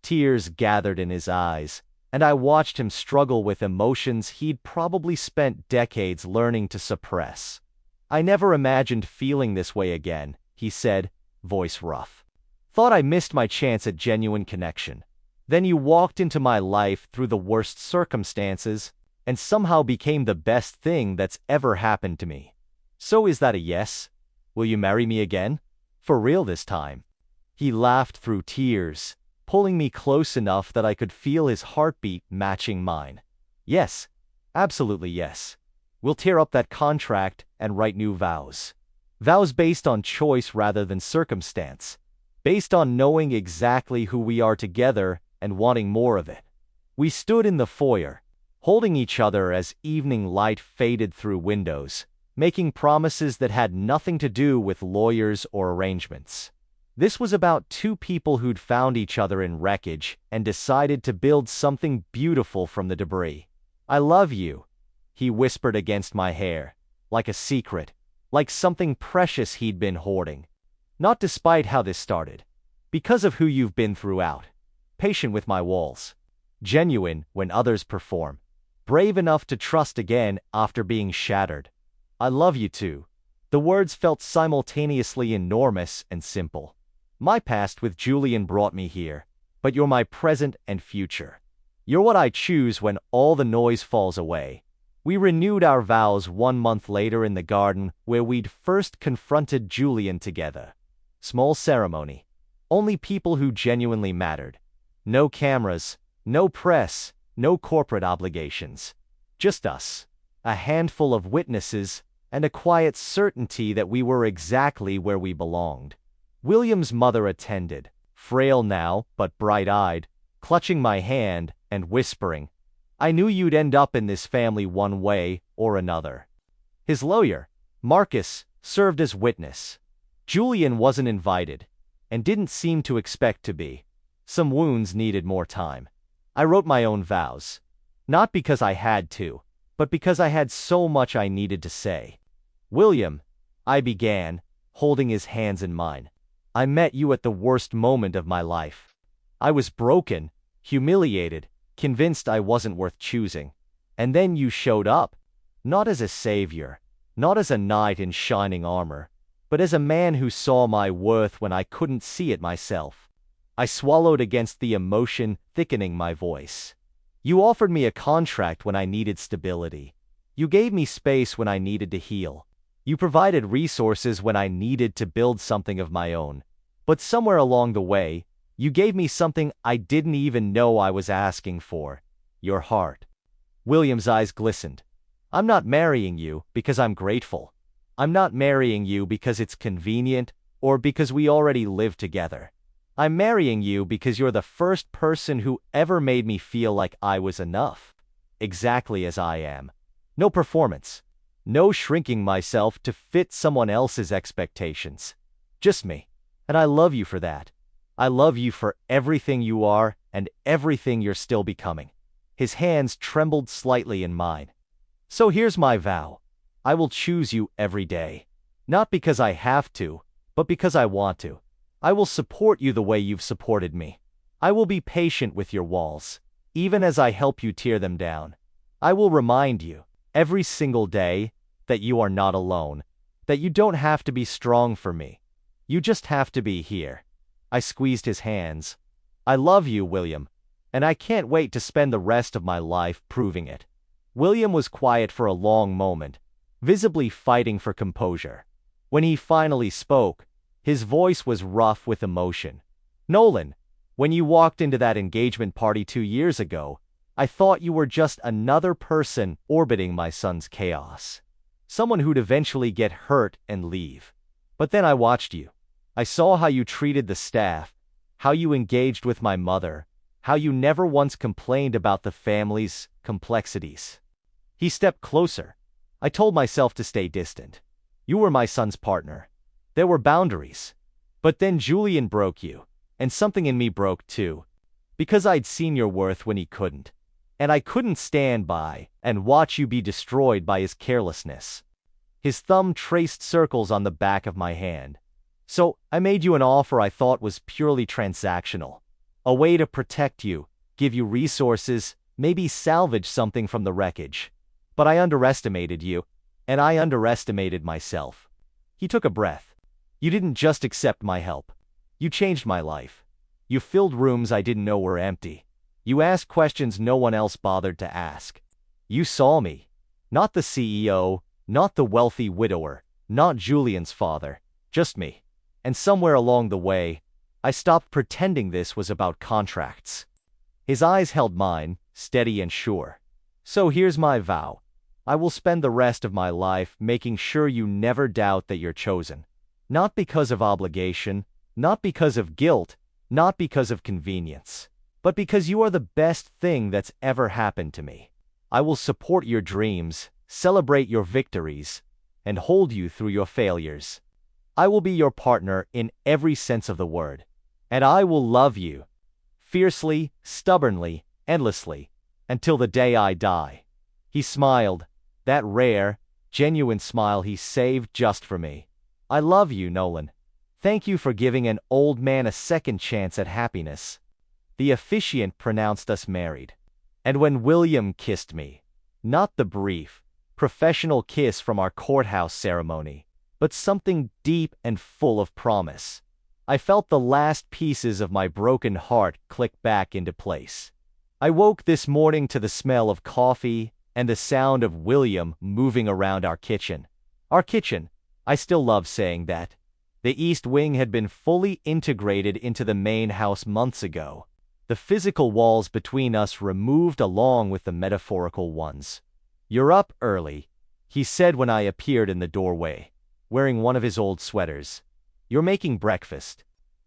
Tears gathered in his eyes, and I watched him struggle with emotions he'd probably spent decades learning to suppress. I never imagined feeling this way again, he said, voice rough. Thought I missed my chance at genuine connection. Then you walked into my life through the worst circumstances, and somehow became the best thing that's ever happened to me. So is that a yes? Will you marry me again? For real this time. He laughed through tears, pulling me close enough that I could feel his heartbeat matching mine. Yes, absolutely yes. We'll tear up that contract and write new vows. Vows based on choice rather than circumstance. Based on knowing exactly who we are together and wanting more of it. We stood in the foyer, holding each other as evening light faded through windows, making promises that had nothing to do with lawyers or arrangements. This was about two people who'd found each other in wreckage and decided to build something beautiful from the debris. I love you, he whispered against my hair, like a secret, like something precious he'd been hoarding. Not despite how this started, because of who you've been throughout. Patient with my walls. Genuine when others perform. Brave enough to trust again after being shattered. I love you too. The words felt simultaneously enormous and simple. My past with Julian brought me here, but you're my present and future. You're what I choose when all the noise falls away. We renewed our vows 1 month later in the garden where we'd first confronted Julian together. Small ceremony. Only people who genuinely mattered. No cameras, no press, no corporate obligations. Just us. A handful of witnesses, and a quiet certainty that we were exactly where we belonged. William's mother attended, frail now but bright-eyed, clutching my hand and whispering, I knew you'd end up in this family one way or another. His lawyer, Marcus, served as witness. Julian wasn't invited, and didn't seem to expect to be. Some wounds needed more time. I wrote my own vows. Not because I had to, but because I had so much I needed to say. William, I began, holding his hands in mine. I met you at the worst moment of my life. I was broken, humiliated, convinced I wasn't worth choosing. And then you showed up. Not as a savior, not as a knight in shining armor, but as a man who saw my worth when I couldn't see it myself. I swallowed against the emotion thickening my voice. You offered me a contract when I needed stability. You gave me space when I needed to heal. You provided resources when I needed to build something of my own. But somewhere along the way, you gave me something I didn't even know I was asking for. Your heart. William's eyes glistened. I'm not marrying you because I'm grateful. I'm not marrying you because it's convenient or because we already live together. I'm marrying you because you're the first person who ever made me feel like I was enough. Exactly as I am. No performance. No shrinking myself to fit someone else's expectations. Just me. And I love you for that. I love you for everything you are and everything you're still becoming. His hands trembled slightly in mine. So here's my vow. I will choose you every day. Not because I have to, but because I want to. I will support you the way you've supported me. I will be patient with your walls, even as I help you tear them down. I will remind you, every single day, that you are not alone, that you don't have to be strong for me. You just have to be here. I squeezed his hands. I love you, William, and I can't wait to spend the rest of my life proving it. William was quiet for a long moment, visibly fighting for composure. When he finally spoke, his voice was rough with emotion. Nolan, when you walked into that engagement party 2 years ago, I thought you were just another person orbiting my son's chaos. Someone who'd eventually get hurt and leave. But then I watched you. I saw how you treated the staff, how you engaged with my mother, how you never once complained about the family's complexities. He stepped closer. I told myself to stay distant. You were my son's partner. There were boundaries. But then Julian broke you, and something in me broke too. Because I'd seen your worth when he couldn't. And I couldn't stand by and watch you be destroyed by his carelessness. His thumb traced circles on the back of my hand. So, I made you an offer I thought was purely transactional. A way to protect you, give you resources, maybe salvage something from the wreckage. But I underestimated you, and I underestimated myself. He took a breath. You didn't just accept my help. You changed my life. You filled rooms I didn't know were empty. You asked questions no one else bothered to ask. You saw me. Not the CEO, not the wealthy widower, not Julian's father, just me. And somewhere along the way, I stopped pretending this was about contracts. His eyes held mine, steady and sure. So here's my vow. I will spend the rest of my life making sure you never doubt that you're chosen. Not because of obligation, not because of guilt, not because of convenience, but because you are the best thing that's ever happened to me. I will support your dreams, celebrate your victories, and hold you through your failures. I will be your partner in every sense of the word, and I will love you fiercely, stubbornly, endlessly, until the day I die. He smiled, that rare, genuine smile he saved just for me. I love you, Nolan. Thank you for giving an old man a second chance at happiness. The officiant pronounced us married. And when William kissed me, not the brief, professional kiss from our courthouse ceremony, but something deep and full of promise, I felt the last pieces of my broken heart click back into place. I woke this morning to the smell of coffee and the sound of William moving around our kitchen. Our kitchen, I still love saying that. The East Wing had been fully integrated into the main house months ago. The physical walls between us removed along with the metaphorical ones. You're up early, he said when I appeared in the doorway, wearing one of his old sweaters. You're making breakfast.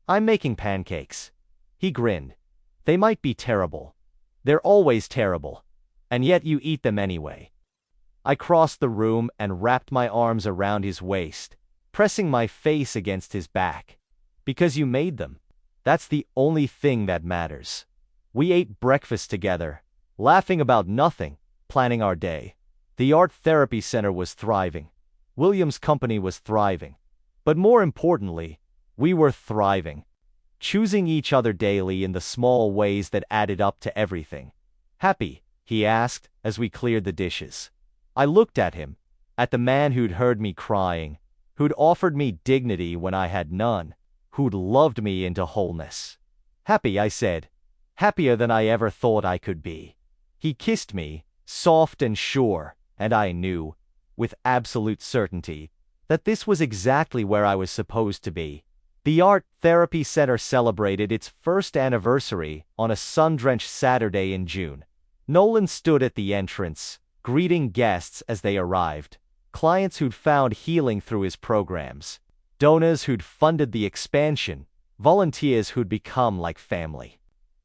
I'm making pancakes. He grinned. They might be terrible. They're always terrible. And yet you eat them anyway. I crossed the room and wrapped my arms around his waist, pressing my face against his back. Because you made them. That's the only thing that matters. We ate breakfast together, laughing about nothing, planning our day. The art therapy center was thriving. William's company was thriving. But more importantly, we were thriving. Choosing each other daily in the small ways that added up to everything. Happy? He asked, as we cleared the dishes. I looked at him, at the man who'd heard me crying, who'd offered me dignity when I had none, who'd loved me into wholeness. Happy, I said. Happier than I ever thought I could be. He kissed me, soft and sure, and I knew, with absolute certainty, that this was exactly where I was supposed to be. The Art Therapy Center celebrated its first anniversary on a sun-drenched Saturday in June. Nolan stood at the entrance, greeting guests as they arrived, clients who'd found healing through his programs, donors who'd funded the expansion, volunteers who'd become like family.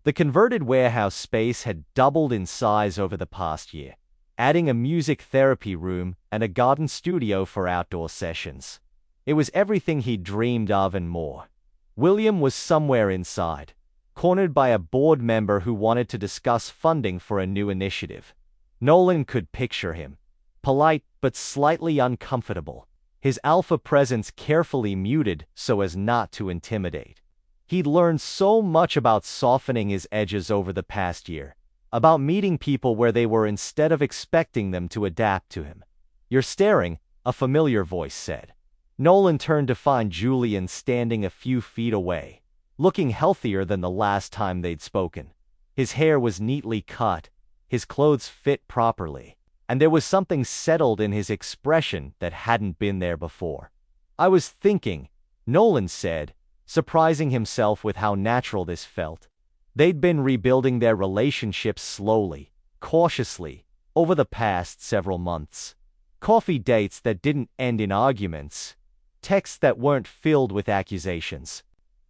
The converted warehouse space had doubled in size over the past year, adding a music therapy room and a garden studio for outdoor sessions. It was everything he'd dreamed of and more. William was somewhere inside, cornered by a board member who wanted to discuss funding for a new initiative. Nolan could picture him, polite but slightly uncomfortable, his alpha presence carefully muted so as not to intimidate. He'd learned so much about softening his edges over the past year, about meeting people where they were instead of expecting them to adapt to him. You're staring, a familiar voice said. Nolan turned to find Julian standing a few feet away, looking healthier than the last time they'd spoken. His hair was neatly cut, his clothes fit properly, and there was something settled in his expression that hadn't been there before. I was thinking, Nolan said, surprising himself with how natural this felt. They'd been rebuilding their relationship slowly, cautiously, over the past several months. Coffee dates that didn't end in arguments, texts that weren't filled with accusations.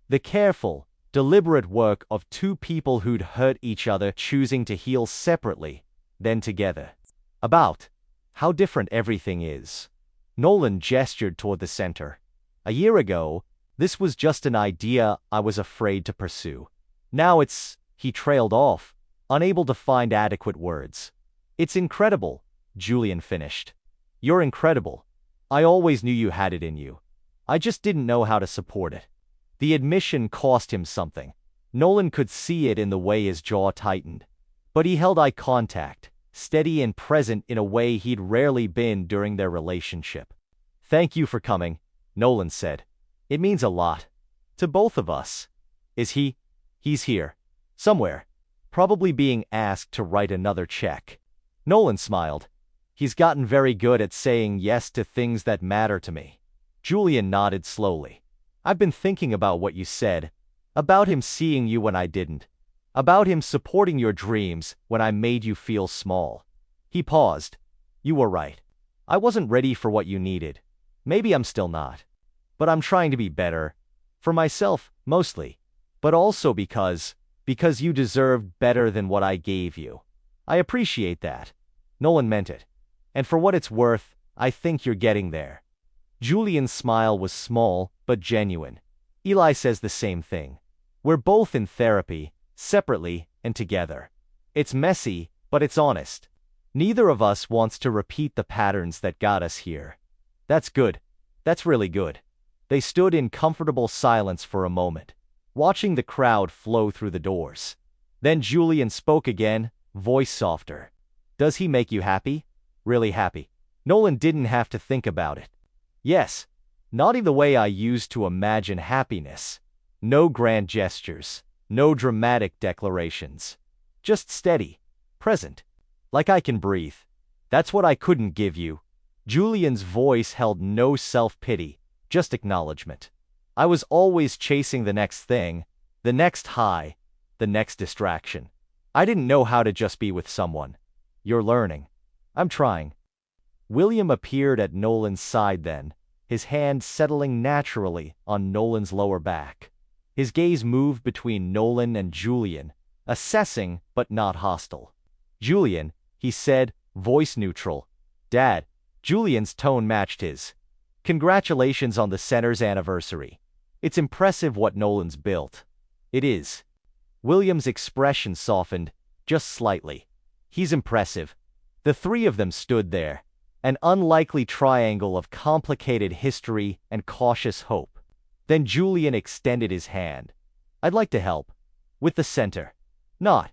The careful, Deliberate work of two people who'd hurt each other choosing to heal separately, then together. About how different everything is. Nolan gestured toward the center. A year ago, this was just an idea I was afraid to pursue. Now he trailed off, unable to find adequate words. It's incredible, Julian finished. You're incredible. I always knew you had it in you. I just didn't know how to support it. The admission cost him something. Nolan could see it in the way his jaw tightened. But he held eye contact, steady and present in a way he'd rarely been during their relationship. Thank you for coming, Nolan said. It means a lot. To both of us. Is he? He's here. Somewhere. Probably being asked to write another check. Nolan smiled. He's gotten very good at saying yes to things that matter to me. Julian nodded slowly. I've been thinking about what you said. About him seeing you when I didn't. About him supporting your dreams when I made you feel small. He paused. You were right. I wasn't ready for what you needed. Maybe I'm still not. But I'm trying to be better. For myself, mostly. But also because you deserved better than what I gave you. I appreciate that. Nolan meant it. And for what it's worth, I think you're getting there. Julian's smile was small, but genuine. Eli says the same thing. We're both in therapy, separately and together. It's messy, but it's honest. Neither of us wants to repeat the patterns that got us here. That's good. That's really good. They stood in comfortable silence for a moment, watching the crowd flow through the doors. Then Julian spoke again, voice softer. Does he make you happy? Really happy? Nolan didn't have to think about it. Yes. Not in the way I used to imagine happiness. No grand gestures. No dramatic declarations. Just steady. Present. Like I can breathe. That's what I couldn't give you. Julian's voice held no self-pity, just acknowledgement. I was always chasing the next thing, the next high, the next distraction. I didn't know how to just be with someone. You're learning. I'm trying. William appeared at Nolan's side then, his hand settling naturally on Nolan's lower back. His gaze moved between Nolan and Julian, assessing but not hostile. Julian, he said, voice neutral. Dad. Julian's tone matched his. Congratulations on the center's anniversary. It's impressive what Nolan's built. It is. William's expression softened, just slightly. He's impressive. The three of them stood there, an unlikely triangle of complicated history and cautious hope. Then Julian extended his hand. I'd like to help. With the center. Not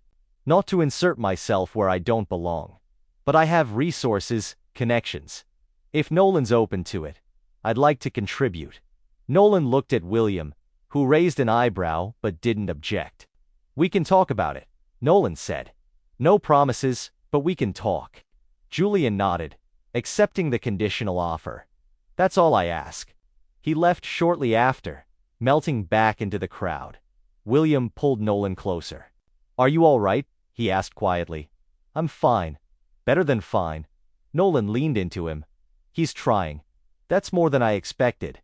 to insert myself where I don't belong. But I have resources, connections. If Nolan's open to it, I'd like to contribute. Nolan looked at William, who raised an eyebrow but didn't object. We can talk about it, Nolan said. No promises, but we can talk. Julian nodded, accepting the conditional offer. That's all I ask. He left shortly after, melting back into the crowd. William pulled Nolan closer. Are you all right? He asked quietly. I'm fine. Better than fine. Nolan leaned into him. He's trying. That's more than I expected.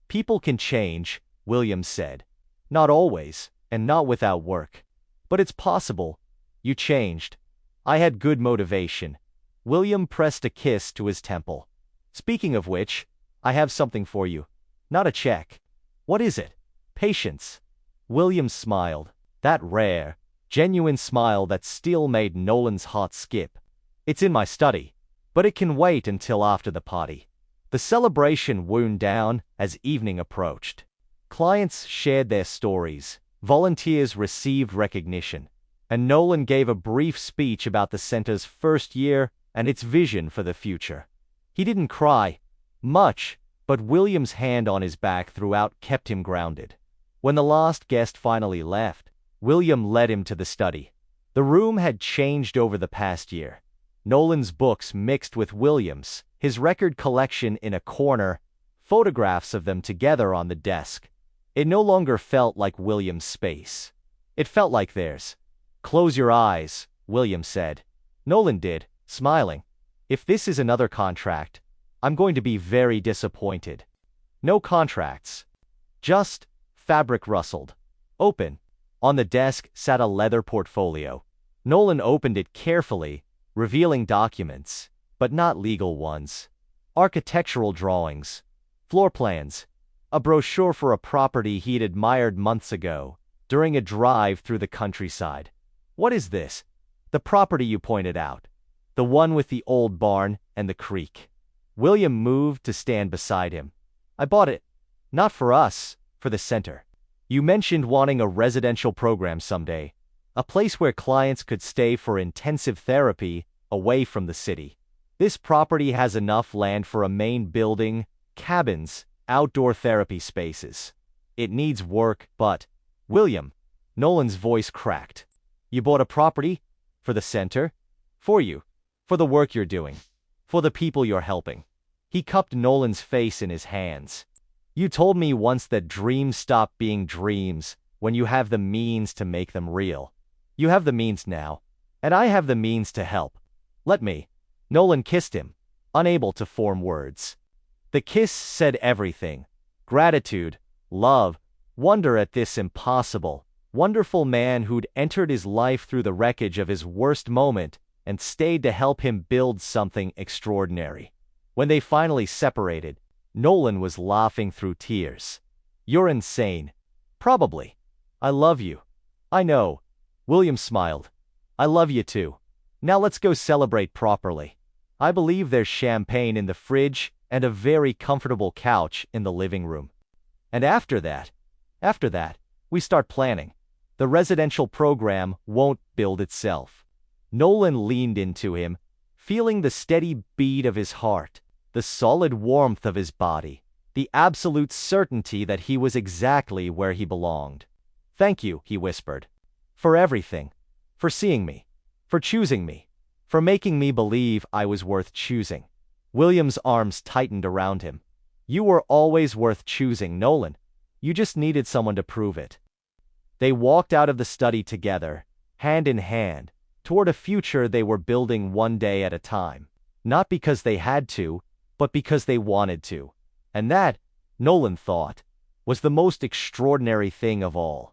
People can change, William said. Not always, and not without work. But it's possible. You changed. I had good motivation. William pressed a kiss to his temple. Speaking of which, I have something for you. Not a check. What is it? Patience. William smiled. That rare, genuine smile that still made Nolan's heart skip. It's in my study, but it can wait until after the party. The celebration wound down as evening approached. Clients shared their stories, volunteers received recognition, and Nolan gave a brief speech about the center's first year and its vision for the future. He didn't cry much, but William's hand on his back throughout kept him grounded. When the last guest finally left, William led him to the study. The room had changed over the past year. Nolan's books mixed with William's, his record collection in a corner, photographs of them together on the desk. It no longer felt like William's space. It felt like theirs. Close your eyes, William said. Nolan did, smiling. If this is another contract, I'm going to be very disappointed. No contracts. Just fabric rustled. Open. On the desk sat a leather portfolio. Nolan opened it carefully, revealing documents, but not legal ones. Architectural drawings, floor plans, a brochure for a property he'd admired months ago, during a drive through the countryside. What is this? The property you pointed out. The one with the old barn and the creek. William moved to stand beside him. I bought it. Not for us, for the center. You mentioned wanting a residential program someday. A place where clients could stay for intensive therapy, away from the city. This property has enough land for a main building, cabins, outdoor therapy spaces. It needs work, but... William. Nolan's voice cracked. You bought a property? For the center? For you. For the work you're doing. For the people you're helping. He cupped Nolan's face in his hands. You told me once that dreams stop being dreams when you have the means to make them real. You have the means now, and I have the means to help. Let me. Nolan kissed him, unable to form words. The kiss said everything. Gratitude, love, wonder at this impossible, wonderful man who'd entered his life through the wreckage of his worst moment and stayed to help him build something extraordinary. When they finally separated, Nolan was laughing through tears. You're insane. Probably. I love you. I know. William smiled. I love you too. Now let's go celebrate properly. I believe there's champagne in the fridge and a very comfortable couch in the living room. And after that, we start planning. The residential program won't build itself. Nolan leaned into him, feeling the steady beat of his heart, the solid warmth of his body, the absolute certainty that he was exactly where he belonged. Thank you, he whispered. For everything. For seeing me. For choosing me. For making me believe I was worth choosing. William's arms tightened around him. You were always worth choosing, Nolan. You just needed someone to prove it. They walked out of the study together, hand in hand, toward a future they were building one day at a time. Not because they had to, but because they wanted to. And that, Nolan thought, was the most extraordinary thing of all.